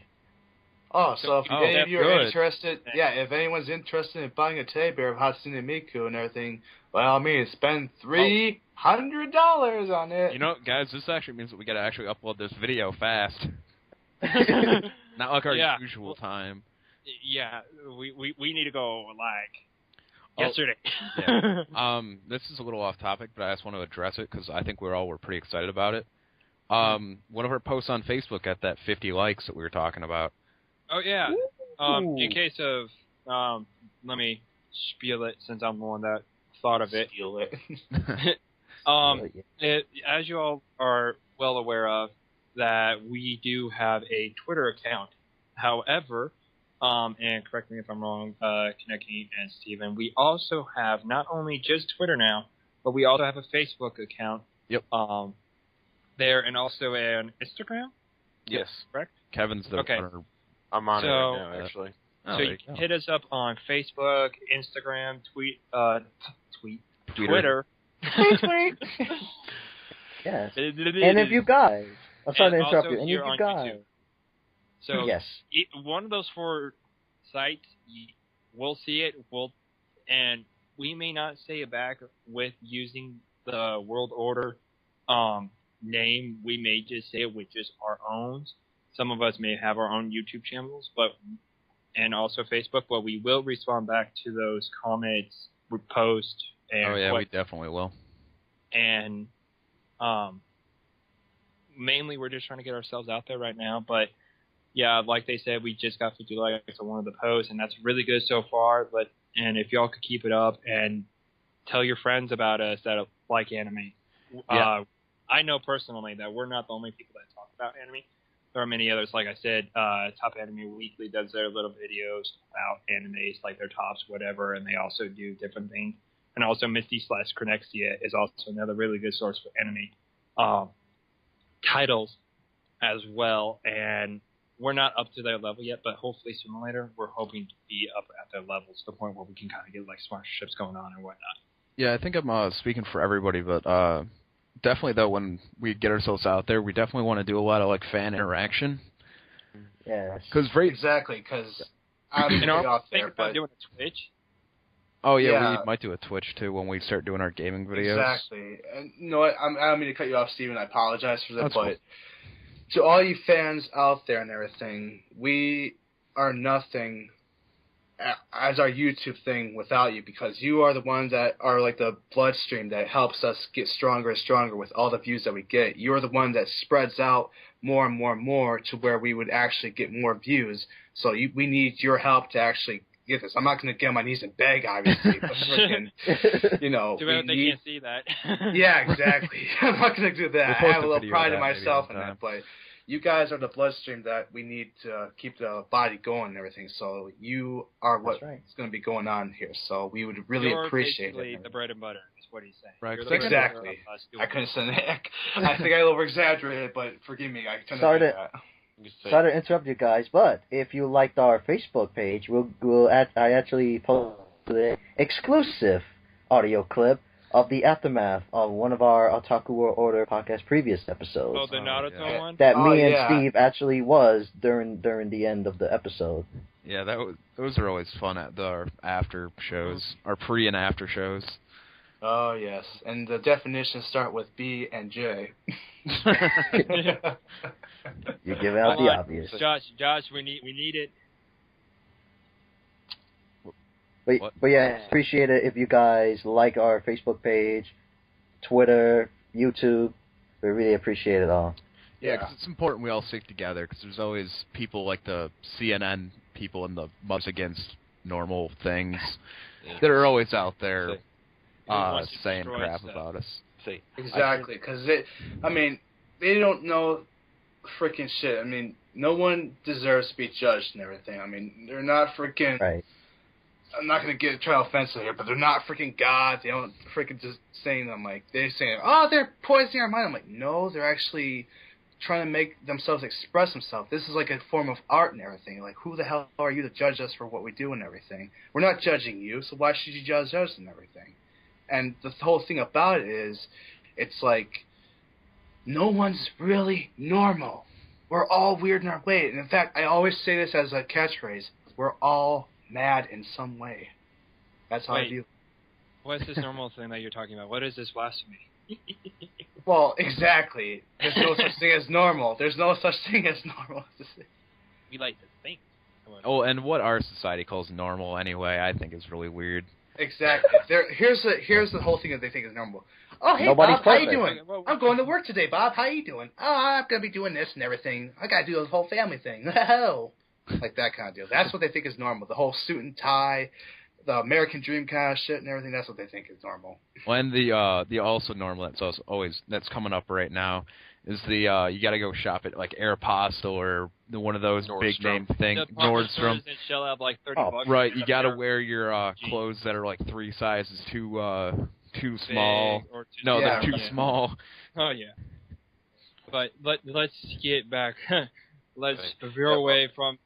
Oh, so if any of you are interested, if anyone's interested in buying a teddy bear of Hatsune Miku and everything, by all means, spend $300 on it. You know, guys, this actually means that we got to actually upload this video fast. Not like our Yeah. usual time. Yeah, we need to go yesterday. Yeah. This is a little off topic, but I just want to address it because I think we're pretty excited about it. One of our posts on Facebook got that 50 likes that we were talking about. Oh yeah. In case of let me spiel it since I'm the one that thought of it. Steal it. As you all are well aware of, that we do have a Twitter account. However, and correct me if I'm wrong, Kaneki and Steven, we also have not only just Twitter now, but we also have a Facebook account. Yep. There, and also an Instagram? Yes. Correct? Kevin's the Okay. runner. I'm on it So, right now, actually. Oh, So there you you go. hit us up on Facebook, Instagram, Twitter. Twitter. Yes. And if you guys, I'm sorry to And interrupt also you. And if here you on guys, YouTube. So yes. one of those 4 sites, we'll see it. And we may not say it back with using the World Order name. We may just say it with just our own. Some of us may have our own YouTube channels, and also Facebook, but we will respond back to those comments, post, and We definitely will. And mainly we're just trying to get ourselves out there right now. But yeah, like they said, we just got 50 likes on one of the posts, and that's really good so far. And if y'all could keep it up and tell your friends about us that like anime. Yeah. I know personally that we're not the only people that talk about anime. There are many others. Like I said, Top Anime Weekly does their little videos about animes, like their tops, whatever, and they also do different things. And also Misty/Cronexia is also another really good source for anime titles as well. And we're not up to their level yet, but hopefully sooner or later we're hoping to be up at their level to the point where we can kind of get like sponsorships going on and whatnot. Yeah, I think I'm speaking for everybody, but definitely though, when we get ourselves out there, we definitely want to do a lot of like fan interaction. Yes. Exactly, because I'm off there, think about doing a Twitch. Oh yeah, we might do a Twitch too when we start doing our gaming videos. Exactly. And you know what? I don't mean to cut you off, Steven. I apologize for that, That's but cool. To all you fans out there and everything, we are nothing as our YouTube thing without you, because you are the ones that are like the bloodstream that helps us get stronger and stronger with all the views that we get. You're the one that spreads out more and more and more to where we would actually get more views. So we need your help to actually get this. I'm not going to get on my knees and beg, obviously, but freaking, Too bad they can't see that. Yeah, exactly. I'm not going to do that. We'll I have a little video pride of in that myself in maybe that, but you guys are the bloodstream that we need to keep the body going and everything. So you are what's going to be going on here. So we would really appreciate basically it. the bread and butter is what he's saying. Right. Exactly. I couldn't say that. I think I over-exaggerated, but forgive me. I tend to do that. Sorry to interrupt you guys, but if you liked our Facebook page, I actually posted an exclusive audio clip of the aftermath of one of our Otaku World Order podcast previous episodes. Oh, the Naruto one? That me and Steve actually was during the end of the episode. Yeah, those are always fun at our after shows, our pre and after shows. Oh yes, and the definitions start with B and J. You give out the obvious. Josh, we need it. But yeah, appreciate it if you guys like our Facebook page, Twitter, YouTube. We really appreciate it all. Yeah, because it's important we all stick together, because there's always people like the CNN people and the Mubs Against Normal things that are always out there saying crap about us. Exactly, because they don't know freaking shit. I mean, no one deserves to be judged and everything. I mean, they're not freaking... Right. I'm not going to try offensive here, but they're not freaking gods. They don't freaking just saying them like, they're saying, oh, they're poisoning our mind. I'm like, no, they're actually trying to make themselves express themselves. This is like a form of art and everything. Like, who the hell are you to judge us for what we do and everything? We're not judging you, so why should you judge us and everything? And the whole thing about it is, it's like, no one's really normal. We're all weird in our way. And in fact, I always say this as a catchphrase, we're all mad in some way. That's how I view. What's this normal thing that you're talking about? What is this blasphemy? Well, exactly. There's no such thing as normal. There's no such thing as normal. We like to think. Oh, and what our society calls normal anyway, I think is really weird. Exactly. Here's the whole thing that they think is normal. Oh, hey, Nobody's Bob, how you perfect. doing? I'm going to work today, Bob. How you doing? Oh, I'm going to be doing this and everything. I got to do the whole family thing. Like that kind of deal. That's what they think is normal. The whole suit and tie, the American dream kind of shit and everything, that's what they think is normal. Well, and the also normal that's coming up right now is the you got to go shop at like Aeropostale or one of those big name things, Nordstrom. And shell out like $30. Right, you got to wear your clothes that are like 3 sizes too small. They're too small. Oh yeah. But let's get back. Let's veer away from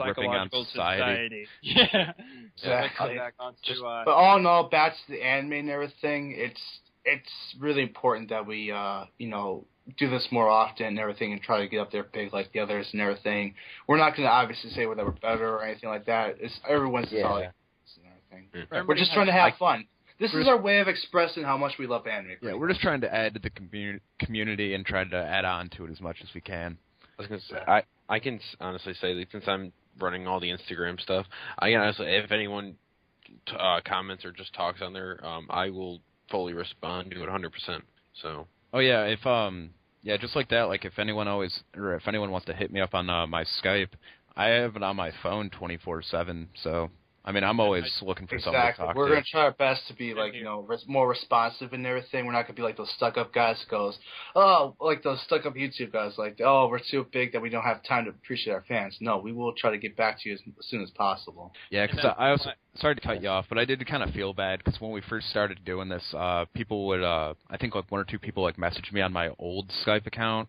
ripping on society. Yeah. Exactly. Back onto, but all in all, back to the anime and everything, it's really important that we do this more often and everything and try to get up there big like the others and everything. We're not going to obviously say that we're better or anything like that. It's everyone's solid and everything. Mm-hmm. We're just trying to have fun. This is our way of expressing how much we love anime. Yeah, we're just trying to add to the community and try to add on to it as much as we can. I was gonna say, I can honestly say that since I'm running all the Instagram stuff, I can honestly, if anyone comments or just talks on there, I will fully respond to it 100%. So. Oh yeah, if just like that. Like if anyone wants to hit me up on my Skype, I have it on my phone 24/7. So. I mean, I'm always looking for someone to talk to. We're going to try our best to be, like, more responsive and everything. We're not going to be like those stuck-up guys who goes, like those stuck-up YouTube guys, like, we're too big that we don't have time to appreciate our fans. No, we will try to get back to you as soon as possible. Yeah, because I also, sorry to cut you off, but I did kind of feel bad because when we first started doing this, people would, I think like 1 or 2 people like message me on my old Skype account.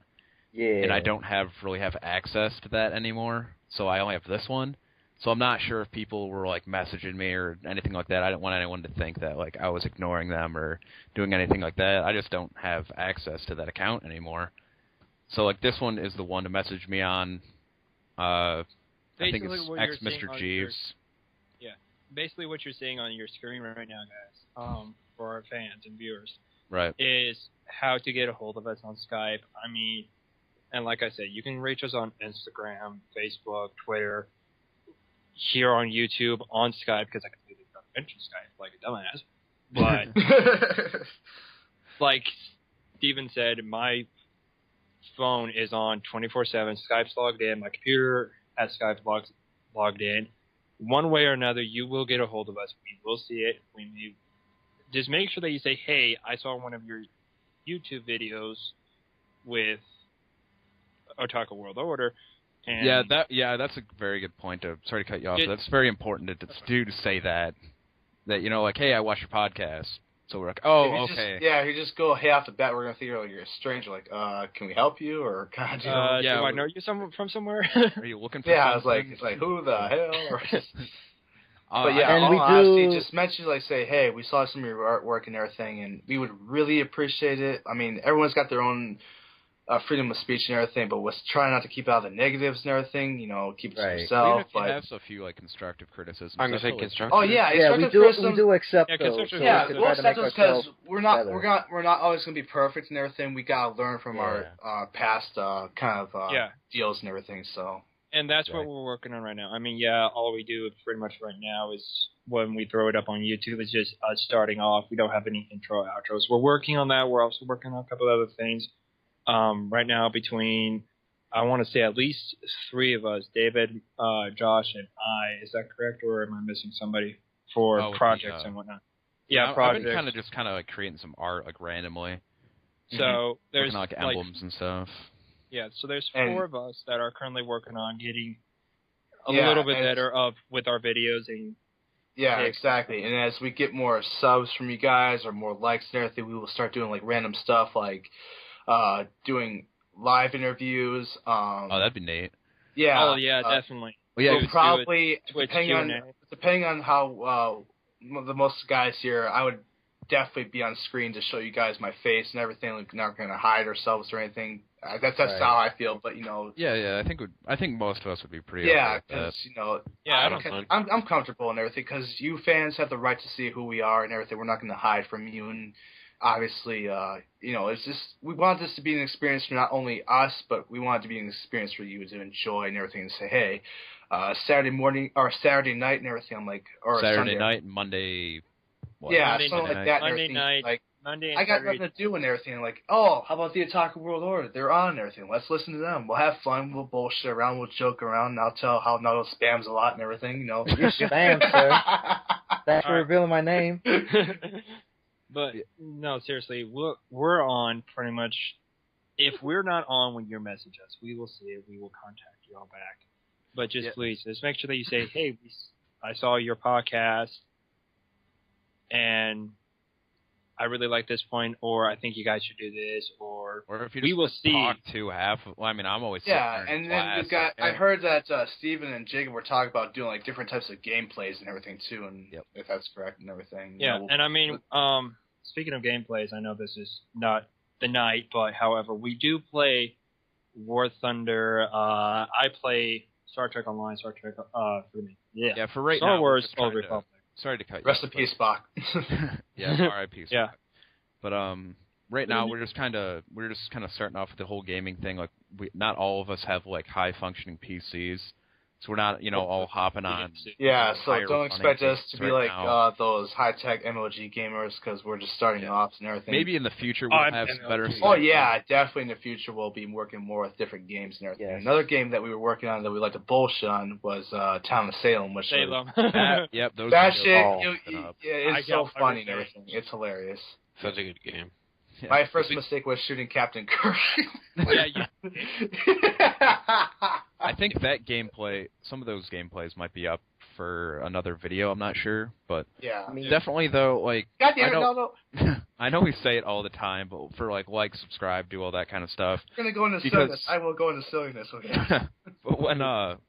Yeah. And I don't really have access to that anymore, so I only have this one. So I'm not sure if people were like messaging me or anything like that. I didn't want anyone to think that like I was ignoring them or doing anything like that. I just don't have access to that account anymore. So like this one is the one to message me on. I think it's X Mr. Jeeves. Basically what you're seeing on your screen right now, guys, for our fans and viewers, right, is how to get a hold of us on Skype. I mean, and like I said, you can reach us on Instagram, Facebook, Twitter, here on YouTube, on Skype, because I completely forgot to mention Skype like a dumbass. But like Steven said, my phone is on 24/7. Skype's logged in. My computer has Skype logged in. One way or another, you will get a hold of us. We will see it. Just make sure that you say, hey, I saw one of your YouTube videos with Otaku World Order. And that's a very good point. Sorry to cut you off. That's very important to say that like, hey, I watched your podcast. So we're like, okay. You just go, hey, off the bat, we're gonna think you're a stranger. Like, can we help you or kind of? Do I know you from somewhere? Are you looking for? Yeah, something? it's like who the hell? But honestly, just mention, like, say, hey, we saw some of your artwork and everything, and we would really appreciate it. I mean, everyone's got their own freedom of speech and everything, but let's try not to keep out the negatives and everything. Keep it to yourself. Even if you have a few like constructive criticisms. I'm gonna say constructive. Oh yeah, we do accept those. So we'll accept those because we're not always gonna be perfect and everything. We gotta learn from our past deals and everything. So. And that's what we're working on right now. I mean, all we do pretty much right now is when we throw it up on YouTube, it's just us starting off. We don't have any intro, outros. We're working on that. We're also working on a couple other things. Right now, between, I want to say at least 3 of us, David, Josh, and I. Is that correct, or am I missing somebody for projects and whatnot? Yeah, projects. I've been kind of like creating some art like randomly. So there's like emblems and stuff. Yeah, so there's 4 of us that are currently working on getting a little bit better with our videos and. Yeah, exactly. And as we get more subs from you guys or more likes and everything, we will start doing like random stuff like doing live interviews. That'd be neat. Yeah. Oh yeah, definitely. Well, yeah, probably depending on how the most guys here, I would definitely be on screen to show you guys my face and everything. Like, not going to hide ourselves or anything. That's how I feel. But Yeah. I think most of us would be pretty. Yeah, because I'm comfortable and everything because you fans have the right to see who we are and everything. We're not going to hide from you and obviously, it's just we want this to be an experience for not only us, but we want it to be an experience for you to enjoy and everything. And say, hey, Saturday morning or Saturday night and everything. I'm like, or Saturday Sunday night, Monday. What? Yeah, Monday something night. like that. Monday and everything. night. Like, Monday and I got Saturday. nothing to do and everything. Like, oh, how about the Otaku World Order? They're on and everything. Let's listen to them. We'll have fun. We'll bullshit around. We'll joke around. And I'll tell how Naruto spams a lot and everything. You spam, sir. Thanks for revealing my name. But no, seriously, we're on pretty much. If we're not on when you message us, we will see it. We will contact you all back. But please, just make sure that you say, "Hey, I saw your podcast, and I really like this point," or "I think you guys should do this," or if you we will see. Talk to half. Well, I mean, I'm always and then we've got. I heard that Steven and Jacob were talking about doing like different types of gameplays and everything too, and if that's correct and everything. Yeah, and I mean, speaking of gameplays, I know this is not the night, but however, we do play War Thunder. I play Star Trek Online, Star Trek. Yeah, for right Star now. Wars Old Republic. Sorry to cut you. Rest in peace, Spock. Yeah, R.I.P. Spock. Yeah. But right now we're just kind of starting off with the whole gaming thing. Like, not all of us have like high functioning PCs, so we're not all hopping on. Yeah, so don't expect us to be like those high tech MOG gamers because we're just starting off and everything. Maybe in the future we'll have some better. Oh yeah, definitely in the future we'll be working more with different games and everything. Yes. Another game that we were working on that we like to bullshit on was Town of Salem, which those that shit it's so funny and everything. It's hilarious. Such a good game. Yeah. My first mistake was shooting Captain Kirk. I think that gameplay, some of those gameplays might be up for another video. I'm not sure, but definitely though, like I know we say it all the time, but for like, subscribe, do all that kind of stuff. We're gonna go into silliness. I will go into silliness. Okay. But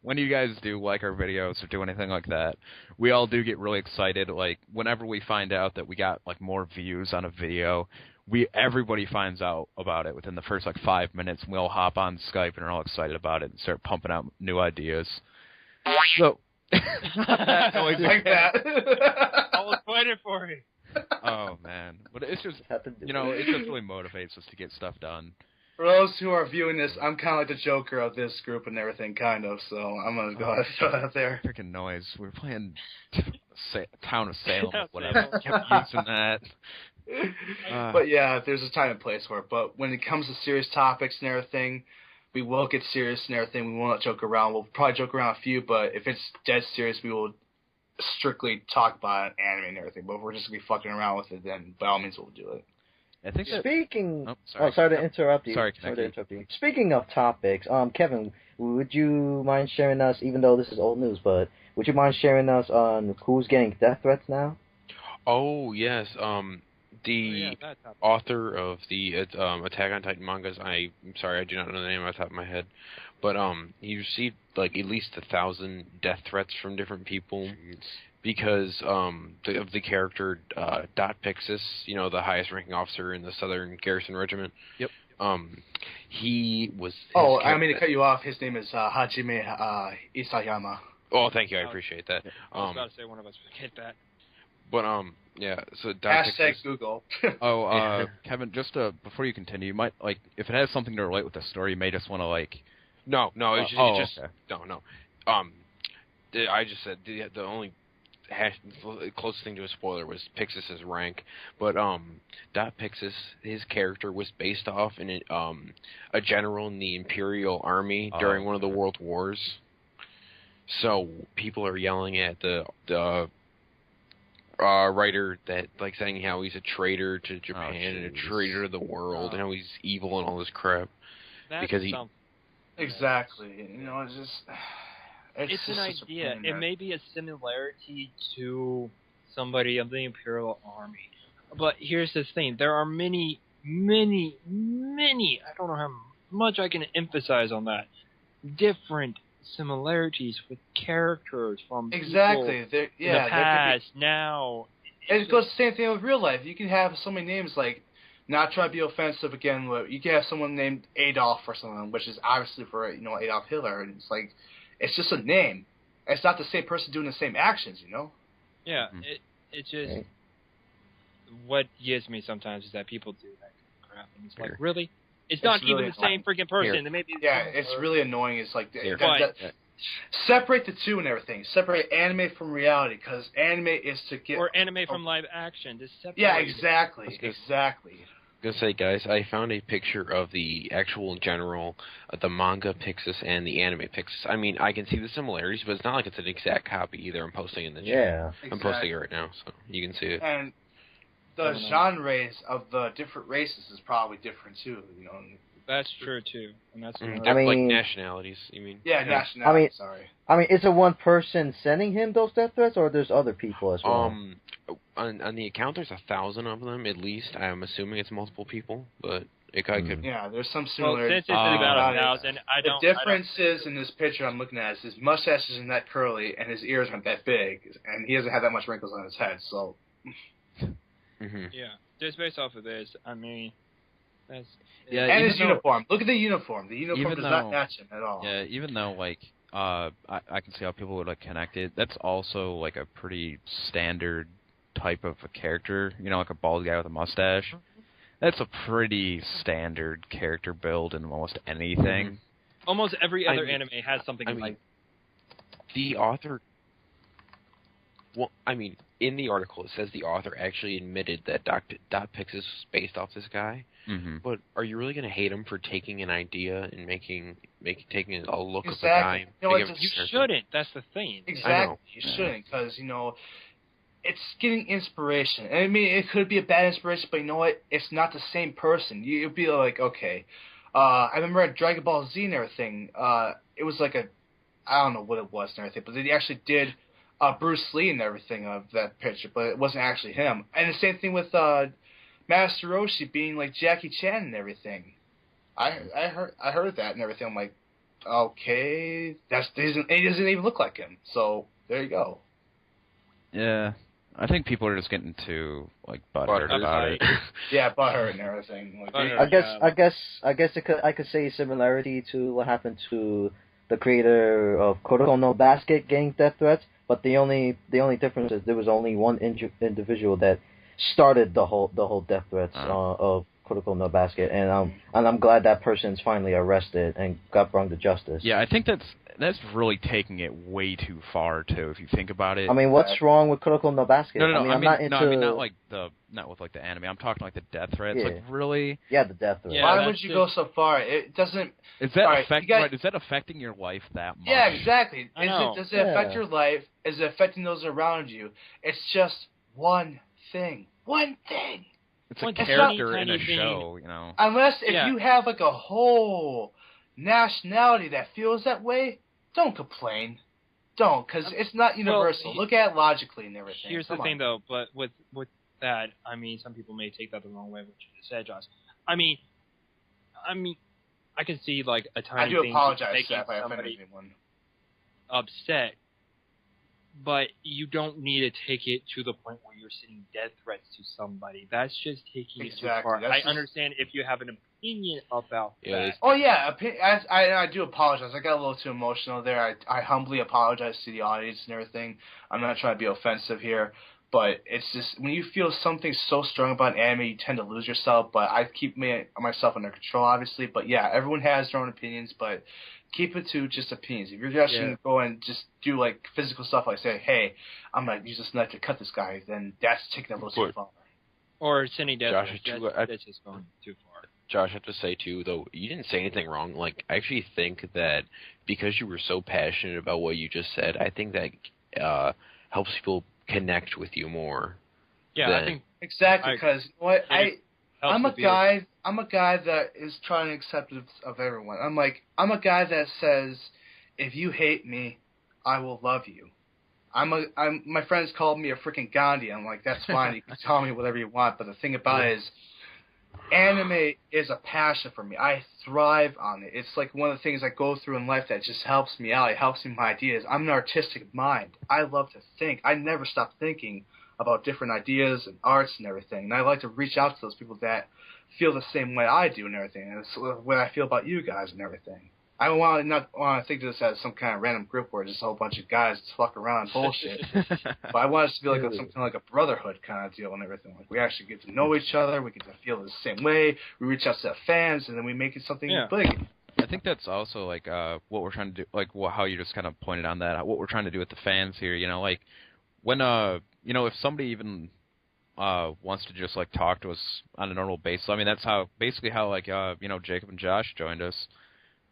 when you guys do like our videos or do anything like that, we all do get really excited. Like whenever we find out that we got like more views on a video, everybody finds out about it within the first like 5 minutes, and we all hop on Skype and are all excited about it and start pumping out new ideas. So like that. I was waiting for you. Oh man, but it's just it just really motivates us to get stuff done. For those who are viewing this, I'm kind of like the Joker of this group and everything, kind of. So I'm gonna go ahead and throw that out there. Freaking noise! We're playing Town of Salem, or whatever. Kept using that. But yeah, there's a time and place for it. But when it comes to serious topics and everything, we will get serious and everything. We won't joke around. We'll probably joke around a few, but if it's dead serious, we will strictly talk about anime and everything. But if we're just gonna be fucking around with it, then by all means we'll do it. I think sorry to interrupt you. Sorry to interrupt you. Speaking of topics, Kevin, would you mind sharing us, even though this is old news, but would you mind sharing us on who's getting death threats now? Oh yes, the author of the Attack on Titan mangas. I'm sorry, I do not know the name off the top of my head, but he received like at least 1,000 death threats from different people. Jeez. Because of the character Dot Pixis, the highest ranking officer in the Southern Garrison Regiment. Yep. He was. I mean to cut you off. His name is Hajime Isayama. Oh, thank you. I appreciate that. I was about to say one of us would get that. But yeah. So Dot Hashtag Pixis, Google. Kevin, just before you continue, you might like if it has something to relate with the story, you may just want to like. No. It's just okay. No. I just said the only. Closest thing to a spoiler was Pixis' rank, but Dot Pixis, his character was based off in a general in the Imperial Army during one of the World Wars. So people are yelling at the writer that like saying how he's a traitor to Japan and a traitor to the world and how he's evil and all this crap because he. Exactly, it's just. It's an idea. It may be a similarity to somebody of the Imperial Army. But here's the thing. There are many, I don't know how much I can emphasize on that, different similarities with characters from exactly. in the past, now. And it goes the same thing with real life. You can have so many names like, not trying to be offensive again, but you can have someone named Adolf or something, which is obviously for, Adolf Hitler, and it's like, it's just a name. It's not the same person doing the same actions, Yeah, it's just... what gets me sometimes is that people do that kind of crap, and it's like, Here. really? It's not really even the same freaking person. Here. They may be it's really annoying. It's like Here. separate the two and everything. Separate anime from reality, because anime is to get or anime from live action. Just separate. Yeah, exactly. I was gonna say, guys, I found a picture of the actual general, the manga Pixis and the anime Pixis. I mean, I can see the similarities, but it's not like it's an exact copy either. I'm posting in the chat. Yeah. I'm posting it right now, so you can see it. And the genres of the different races is probably different too. You know. That's true too, and that's. I mean, like nationalities. You mean? Yeah, nationalities. I mean, is it one person sending him those death threats, or there's other people as well? On the account, there's 1,000 of them at least. I'm assuming it's multiple people, but it could. Yeah, there's some Well, similarities. since it's about 1,000, The difference is in this picture I'm looking at is his mustache isn't that curly and his ears aren't that big, and he doesn't have that much wrinkles on his head. So. Yeah, just based off of this, I mean, that's. Yeah, and his uniform. Look at the uniform. The uniform does not match him at all. Yeah, even though like I can see how people would like connect it. That's also like a pretty standard type of a character. You know, like a bald guy with a mustache. That's a pretty standard character build in almost anything. Almost every other anime has something like. The author. Well, I mean, in the article it says the author actually admitted that Dot Pix is based off this guy. Mm-hmm. But are you really going to hate him for taking an idea and taking a look of the Exactly. guy? You shouldn't. That's the thing. Exactly. You shouldn't, because it's getting inspiration. I mean, it could be a bad inspiration, but you know what? It's not the same person. You'd be like, okay. I remember at Dragon Ball Z and everything. It was like I don't know what it was and everything, but they actually did Bruce Lee and everything of that picture, but it wasn't actually him. And the same thing with Master Roshi being like Jackie Chan and everything. I heard that and everything. I'm like, okay, he doesn't even look like him. So there you go. Yeah, I think people are just getting too like butthurt about it. Yeah, butthurt and everything. I guess I could say similarity to what happened to the creator of Kuroko no Basket getting death threats, but the only difference is there was only one individual that started the whole death threats of Kuroko no Basket, and I'm glad that person's finally arrested and got brought to justice. Yeah, I think that's really taking it way too far too. If you think about it. I mean, what's wrong with Kuroko no Basket? No. I'm not into. No, I mean not with like the anime. I'm talking like the death threats. Yeah. Like really. Yeah, the death threats. Yeah, why would you go so far? It doesn't. Is that right, is that affecting your life that much? Yeah, exactly. Does it affect Yeah. your life? Is it affecting those around you? It's just one thing. One thing. It's a Like, character in a tiny thing. show, you know. Unless if you have like a whole nationality that feels that way, don't complain. Don't, because it's not universal. Look at it logically and everything. Here's the thing, though. But with that, I mean, some people may take that the wrong way, what you just said, Josh. I mean, I can see like a tiny thing I do apologize making if I offended somebody anyone. upset, but you don't need to take it to the point where you're sending death threats to somebody. That's just taking it too far. I understand if you have an opinion about that. Oh yeah, I do apologize. I got a little too emotional there. I humbly apologize to the audience and everything. I'm not trying to be offensive here, but it's just when you feel something so strong about an anime, you tend to lose yourself. But I keep myself under control, obviously. But yeah, everyone has their own opinions, but keep it to just opinions. If you're just going to go and just do like physical stuff, like say, hey, I'm going to use this knife to cut this guy, then that's taking it a little too far. Or sending death Josh, threats. That's just going too far. Josh, I have to say, too, though, you didn't say anything wrong. Like, I actually think that because you were so passionate about what you just said, I think that helps people connect with you more. Yeah, I think exactly, because I'm a guy that is trying to accept of everyone. I'm a guy that says, if you hate me, I will love you. My friends called me a freaking Gandhi. I'm like, that's fine. You can tell me whatever you want. But the thing about it is, anime is a passion for me. I thrive on it. It's like one of the things I go through in life that just helps me out. It helps me with my ideas. I'm an artistic mind. I love to think. I never stop thinking about different ideas and arts and everything. And I like to reach out to those people that feel the same way I do and everything. And it's what I feel about you guys and everything. I not want to think of this as some kind of random group where just a whole bunch of guys just fuck around and bullshit. But I want us to be like something like a brotherhood kind of deal and everything. Like we actually get to know each other, we get to feel the same way. We reach out to the fans, and then we make it something big. I think that's also like what we're trying to do, like how you just kind of pointed on that. What we're trying to do with the fans here, like when if somebody even wants to just like talk to us on a normal basis. I mean, that's basically how like Jacob and Josh joined us.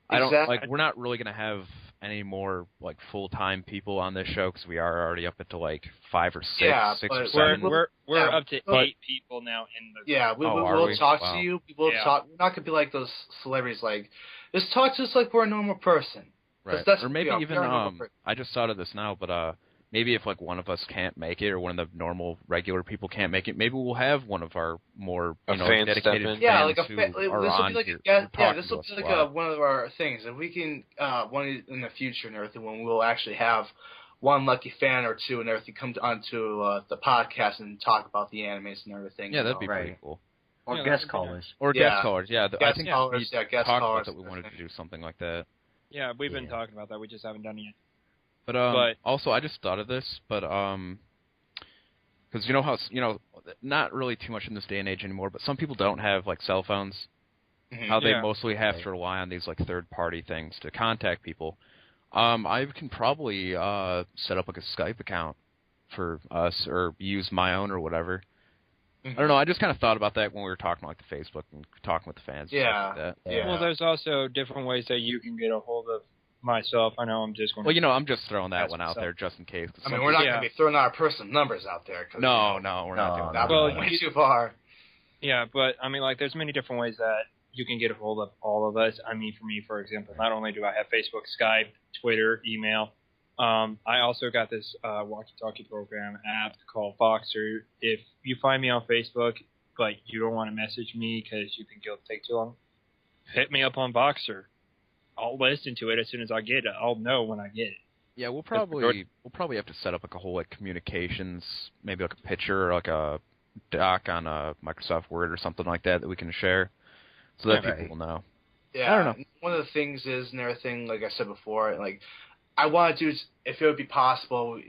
We're not really going to have any more like full-time people on this show because we are already up into like 5 or 6, yeah, 6 or 7. We're up to 8 people now in the. Yeah, we'll talk to you. We'll talk. We're not going to be like those celebrities. Like, just talk to us like we're a normal person. Right. Or maybe even I just thought of this now, but maybe if like one of us can't make it or one of the normal regular people can't make it, maybe we'll have one of our more dedicated fans who are on here. This will be like one of our things. If we can one in the future and everything, when we'll actually have one lucky fan or two and everything come onto the podcast and talk about the animes and everything. Yeah, that'd be pretty cool. Or guest callers. Or guest callers, yeah. I think we guest talked callers about that we wanted to do something like that. Yeah, we've been talking about that. We just haven't done it yet. But also, I just thought of this, but because how not really too much in this day and age anymore, but some people don't have like cell phones. Mm-hmm. How they mostly have to rely on these like third-party things to contact people. I can probably set up like a Skype account for us, or use my own or whatever. Mm-hmm. I don't know. I just kind of thought about that when we were talking like the Facebook and talking with the fans. And stuff like that. Yeah. Well, there's also different ways that you can get a hold of myself. I know I'm just going. Well, I'm just throwing that one out there just in case. I mean, we're not going to be throwing our personal numbers out there. No, we're not doing that. Well, way too far. Yeah, but I mean, like, there's many different ways that you can get a hold of all of us. I mean, for me, for example, not only do I have Facebook, Skype, Twitter, email, I also got this walkie-talkie program app called Voxer. If you find me on Facebook, but you don't want to message me because you think it'll take too long, hit me up on Voxer. I'll listen to it as soon as I get it. I'll know when I get it. Yeah, we'll probably have to set up like a whole like communications, maybe like a picture, like a doc on Microsoft Word or something like that we can share, so that people will know. Yeah, I don't know. One of the things is and everything, like I said before, like I want to do, if it would be possible,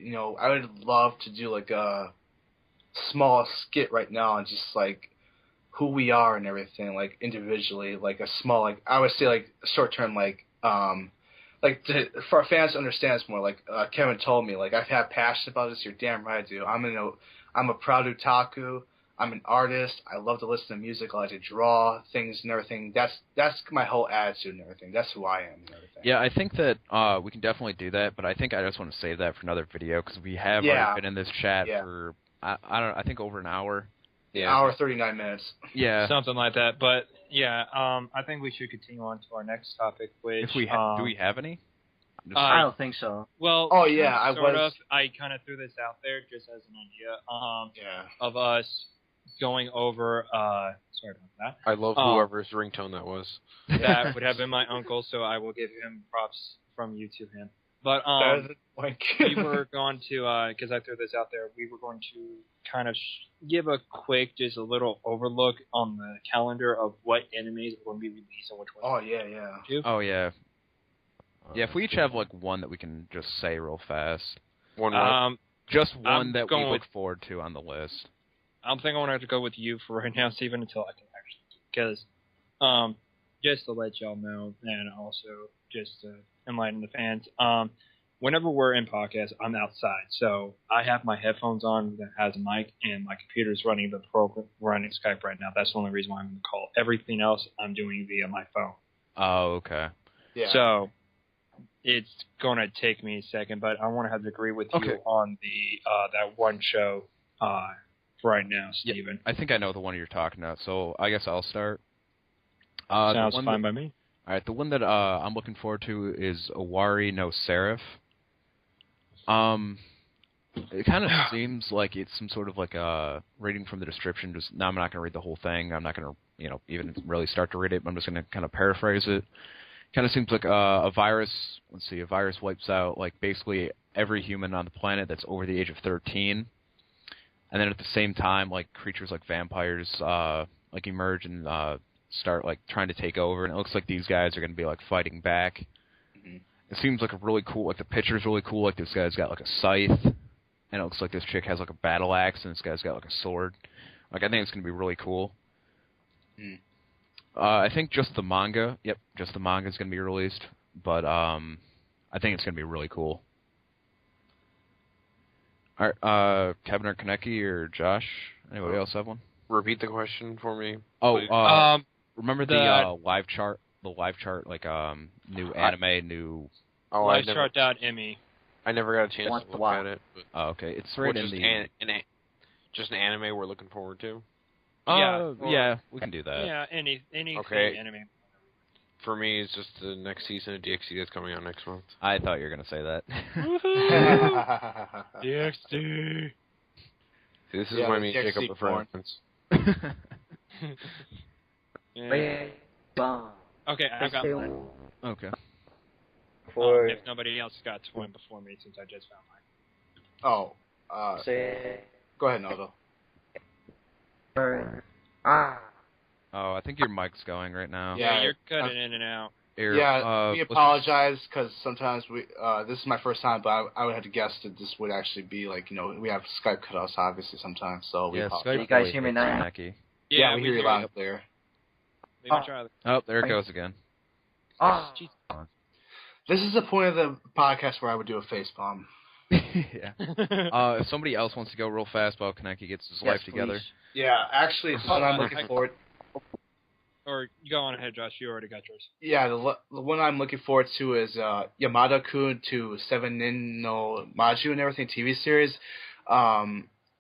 I would love to do like a small skit right now and just like who we are and everything, like individually, like a small, like I would say, like short term, like for our fans to understand this more. Like Kevin told me, like I've had passion about this. You're damn right I do. I'm a proud otaku. I'm an artist. I love to listen to music. I like to draw things and everything. That's my whole attitude and everything. That's who I am and everything. Yeah, I think that we can definitely do that, but I think I just want to save that for another video because we have already been in this chat for I think over an hour. Yeah, hour 39 minutes. Yeah, something like that. But yeah, I think we should continue on to our next topic. Which if we do we have any? I don't think so. Well, I kind of threw this out there just as an idea. Of us going over. Sorry about that. I love whoever's ringtone that was. That would have been my uncle, so I will give him props from you to him. But we were going to, because I threw this out there, we were going to kind of give a quick, just a little overlook on the calendar of what animes are going to be released and which ones. Oh, yeah. Oh, yeah. Yeah, if we each have, like, one that we can just say real fast. Just one that we look forward to on the list. I think I want to have to go with you for right now, Steven, until I can actually, because just to let y'all know, and also just to enlighten the fans, whenever we're in podcast, I'm outside, so I have my headphones on that has a mic, and my computer's running the program, running Skype right now. That's the only reason why I'm going to call. Everything else I'm doing via my phone. Oh, okay. Yeah. So it's going to take me a second, but I want to have to agree with you on the that one show right now, Steven. Yeah, I think I know the one you're talking about, so I guess I'll start. Sounds fine by me. All right, the one that I'm looking forward to is Owari no Seraph. It kind of seems like it's some sort of like a reading from the description. Now I'm not going to read the whole thing. I'm not going to, even really start to read it. But I'm just going to kind of paraphrase it. Kind of seems like a virus. Let's see, a virus wipes out like basically every human on the planet that's over the age of 13. And then at the same time, like creatures like vampires like emerge and start like trying to take over, and it looks like these guys are going to be like fighting back. Mm-hmm. It seems like a really cool, like the picture's really cool. Like this guy's got like a scythe, and it looks like this chick has like a battle axe, and this guy's got like a sword. Like I think it's going to be really cool. Mm. I think just the manga. Yep, just the manga is going to be released, but I think it's going to be really cool. All right, Kevin or Kaneki or Josh? Anybody else have one? Repeat the question for me. Oh, remember the live chart? The live chart, like new anime, new. Oh, livechart.me. I never got a chance to look at it. But oh, okay, it's right in the. Just an anime we're looking forward to. Yeah, we can do that. Yeah, any okay. anime. For me, it's just the next season of DxD that's coming out next month. I thought you were gonna say that. DxD. This is why me and Jacob are friends. Okay, I've got one. Okay. If nobody else got to one before me, since I just found mine. Go ahead, Noto. Oh, I think your mic's going right now. Yeah, you're cutting in and out. We apologize because sometimes this is my first time, but I would have to guess that this would actually be like, we have Skype cutoffs obviously sometimes, so we apologize. Skype, you guys hear me now? Yeah, we hear you loud and clear. Oh, there it goes again. This is the point of the podcast where I would do a facepalm. Yeah. If somebody else wants to go real fast while Kaneki gets his life together. Please. Yeah, actually, it's one I'm looking forward. Or go on ahead, Josh. You already got yours. Yeah, the one I'm looking forward to is Yamada-kun to Seven Nin no Maju and everything TV series.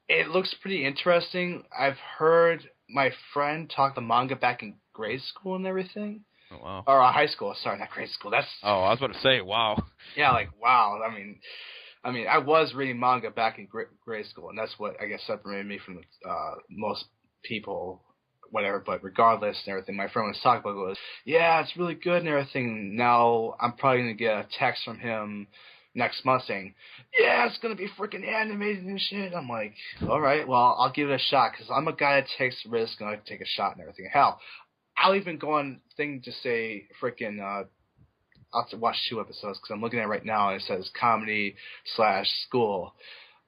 It looks pretty interesting. I've heard my friend talk the manga back in grade school and everything. Oh, wow. Or high school. Sorry, not grade school. That's. Oh, I was about to say, wow. Yeah, like wow. I mean, I was reading manga back in grade school, and that's what I guess separated me from most people. Whatever, but regardless and everything, my friend was talking about it was, yeah, it's really good and everything. Now I'm probably going to get a text from him next month saying, yeah, it's going to be freaking animated and shit. I'm like, all right, well, I'll give it a shot because I'm a guy that takes risk and I take a shot and everything. Hell, I'll even go on thing to say freaking, I'll have to watch 2 episodes because I'm looking at it right now and it says comedy/school.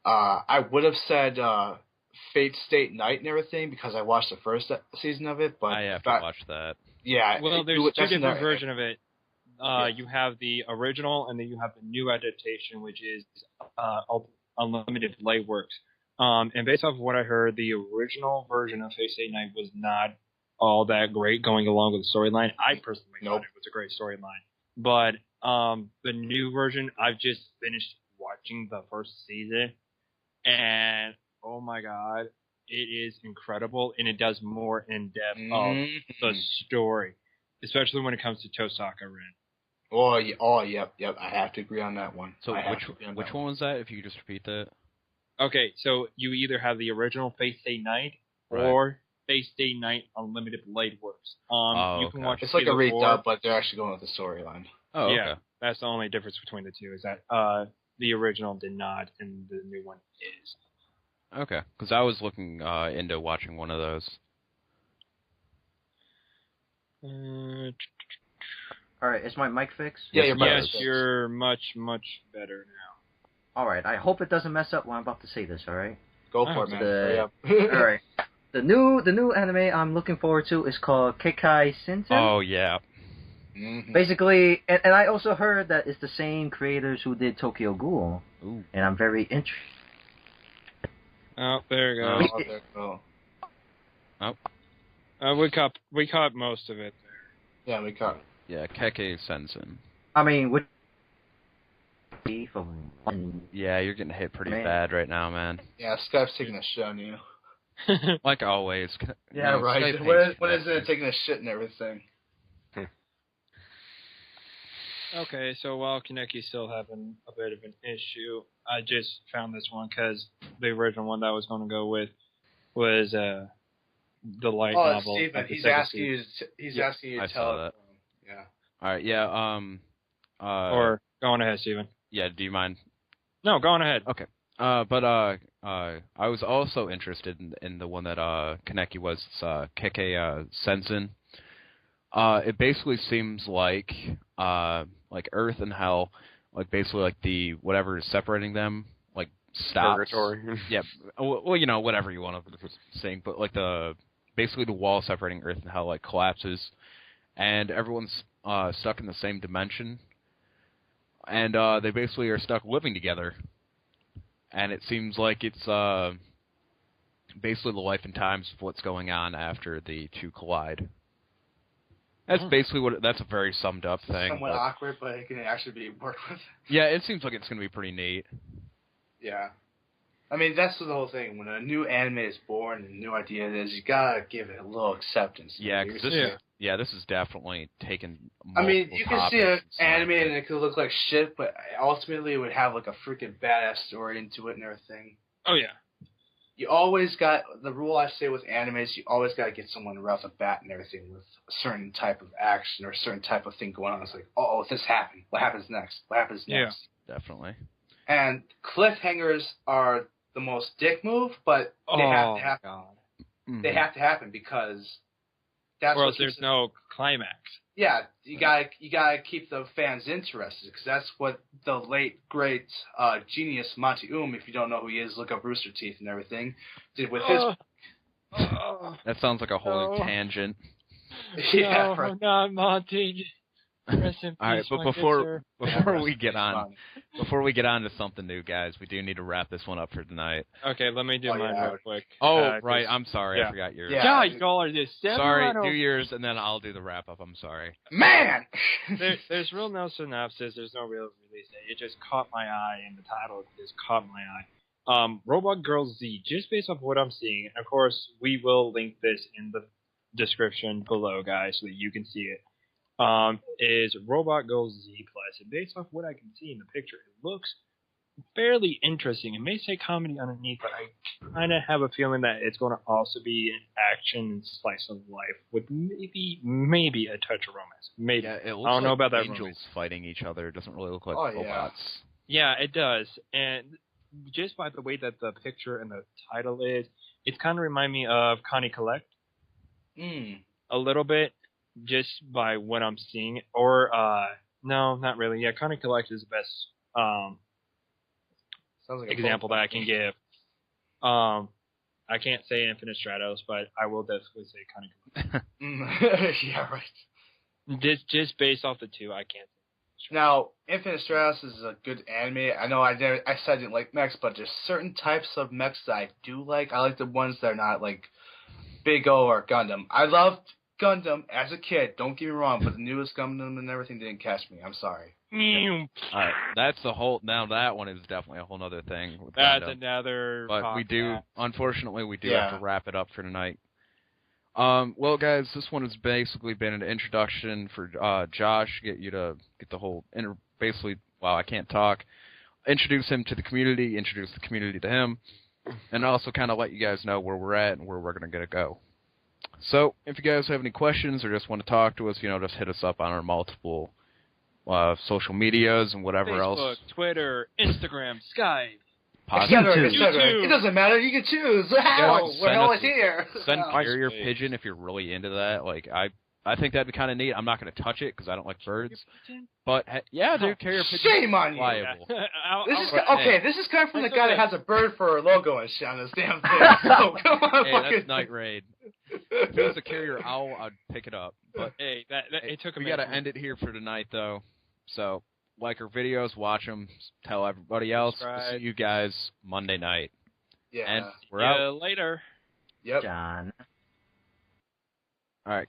I would have said, Fate State Night and everything because I watched the first season of it, but I have to watch that. Yeah. Well, there's 2 different versions of it. You have the original, and then you have the new adaptation, which is Unlimited Blade Works. And based off of what I heard, the original version of Fate State Night was not all that great going along with the storyline. I personally thought it was a great storyline. But the new version, I've just finished watching the first season, and oh my god, it is incredible, and it does more in depth of the story, especially when it comes to Tosaka Rin. Yep. I have to agree on that one. So which one was that? If you could just repeat that. Okay, so you either have the original Fate Stay Night or Fate Stay Night Unlimited Blade Works. You can watch. It's like a redub, but they're actually going with the storyline. Oh, okay. Yeah, that's the only difference between the two is that the original did not, and the new one is. Okay, because I was looking into watching one of those. Alright, is my mic fixed? Yeah, you're much, much better now. Alright, I hope it doesn't mess up when I'm about to say this, alright? Go for it, man. Alright. The new anime I'm looking forward to is called Kekai Senten. Oh, yeah. Mm-hmm. Basically, and I also heard that it's the same creators who did Tokyo Ghoul. Ooh. And I'm very interested. Oh, there you go. We caught most of it there. Yeah, we caught it. Yeah, Kekai Senten. I mean, yeah, you're getting hit pretty bad right now, man. Yeah, Skype's taking a shit on you. Like always. Yeah, right. What is it taking a shit and everything? Okay, so while Kaneki's still having a bit of an issue, I just found this one because the original one that I was going to go with was the light novel. Steven, he's asking you to tell that. Yeah. All right, yeah. Or go on ahead, Steven. Yeah, do you mind? No, go on ahead. Okay. I was also interested in the one that Kaneki was. It's Kekai Sensen. It basically seems like Earth and Hell, like basically like the whatever is separating them, like stops. Purgatory. Yeah. Well, you know, whatever you want to sing, but like basically the wall separating Earth and Hell like collapses, and everyone's stuck in the same dimension, and they basically are stuck living together, and it seems like it's basically the life and times of what's going on after the two collide. That's basically that's a very summed up thing. Somewhat awkward, but it can actually be worked with. Yeah, it seems like it's going to be pretty neat. Yeah. I mean, that's the whole thing. When a new anime is born and a new idea is, you gotta give it a little acceptance. Yeah, because this is definitely taken. I mean, you can see an anime and it could look like shit, but ultimately it would have like a freaking badass story into it and everything. Oh yeah. You always got the rule I say with animes. You always got to get someone right off the bat and everything with a certain type of action or a certain type of thing going on. It's like, oh, this happened. What happens next? What happens next? Yeah, definitely. And cliffhangers are the most dick move, but they have to happen. God. They have to happen because that's or what else there's no climax. Yeah, you gotta keep the fans interested because that's what the late great genius Monty if you don't know who he is, look up Rooster Teeth and everything, did with his. That sounds like a whole tangent. Yeah, no, not Monty. Rest in peace, all right, but before we get on to something new, guys, we do need to wrap this one up for tonight. Okay, let me do mine real quick. Oh, right, I'm sorry, I forgot yours. Yeah, y'all are just sorry. Do yours, and then I'll do the wrap up. I'm sorry. Man, there's real no synopsis. There's no real release date. It just caught my eye, and the title just caught my eye. Robot Girl Z, just based off what I'm seeing. Of course, we will link this in the description below, guys, so that you can see it. Is Robot Girl Z class. And based off what I can see in the picture, it looks fairly interesting. It may say comedy underneath, but I kind of have a feeling that it's going to also be an action and slice of life with maybe a touch of romance. Maybe. Yeah, it looks I don't know about that. Angels romance. fighting each other. It doesn't really look like robots. Yeah, it does. And just by the way that the picture and the title is, it's kind of remind me of Connie Collect. A little bit. Just by what I'm seeing, or no, not really. Yeah, Connie Collect is the best sounds like example that I can give. I can't say Infinite Stratos, but I will definitely say Connie Collect. Yeah, right. Just based off the two, I can't. Now, Infinite Stratos is a good anime. I know I said I didn't like mechs, but there's certain types of mechs that I do like. I like the ones that are not like Big O or Gundam. I loved Gundam as a kid, don't get me wrong, but the newest Gundam and everything didn't catch me. I'm sorry. Alright, that's the whole. Now that one is definitely a whole other thing. With That's Gundam. another. But we do, unfortunately, have to wrap it up for tonight. Well, guys, this one has basically been an introduction for Josh. Get the whole basically. Wow, I can't talk. Introduce him to the community. Introduce the community to him, and also kind of let you guys know where we're at and where we're gonna go. So, if you guys have any questions or just want to talk to us, just hit us up on our multiple social medias and whatever Facebook, else. Twitter, Instagram, Skype. YouTube. It doesn't matter. You can choose. We're always here. Send carrier pigeon if you're really into that. Like I think that'd be kind of neat. I'm not going to touch it because I don't like birds. But dude, carrier pigeon. Shame on you. This is coming from the guy that has a bird for a logo and shit on his damn thing. So come on, that's Night Raid. If it was a carrier owl, I'd pick it up. But hey, it took a minute. We got to end it here for tonight, though. So, like our videos, watch them, tell everybody else. We'll see you guys Monday night. Yeah. And we're out later. Yep. John. All right.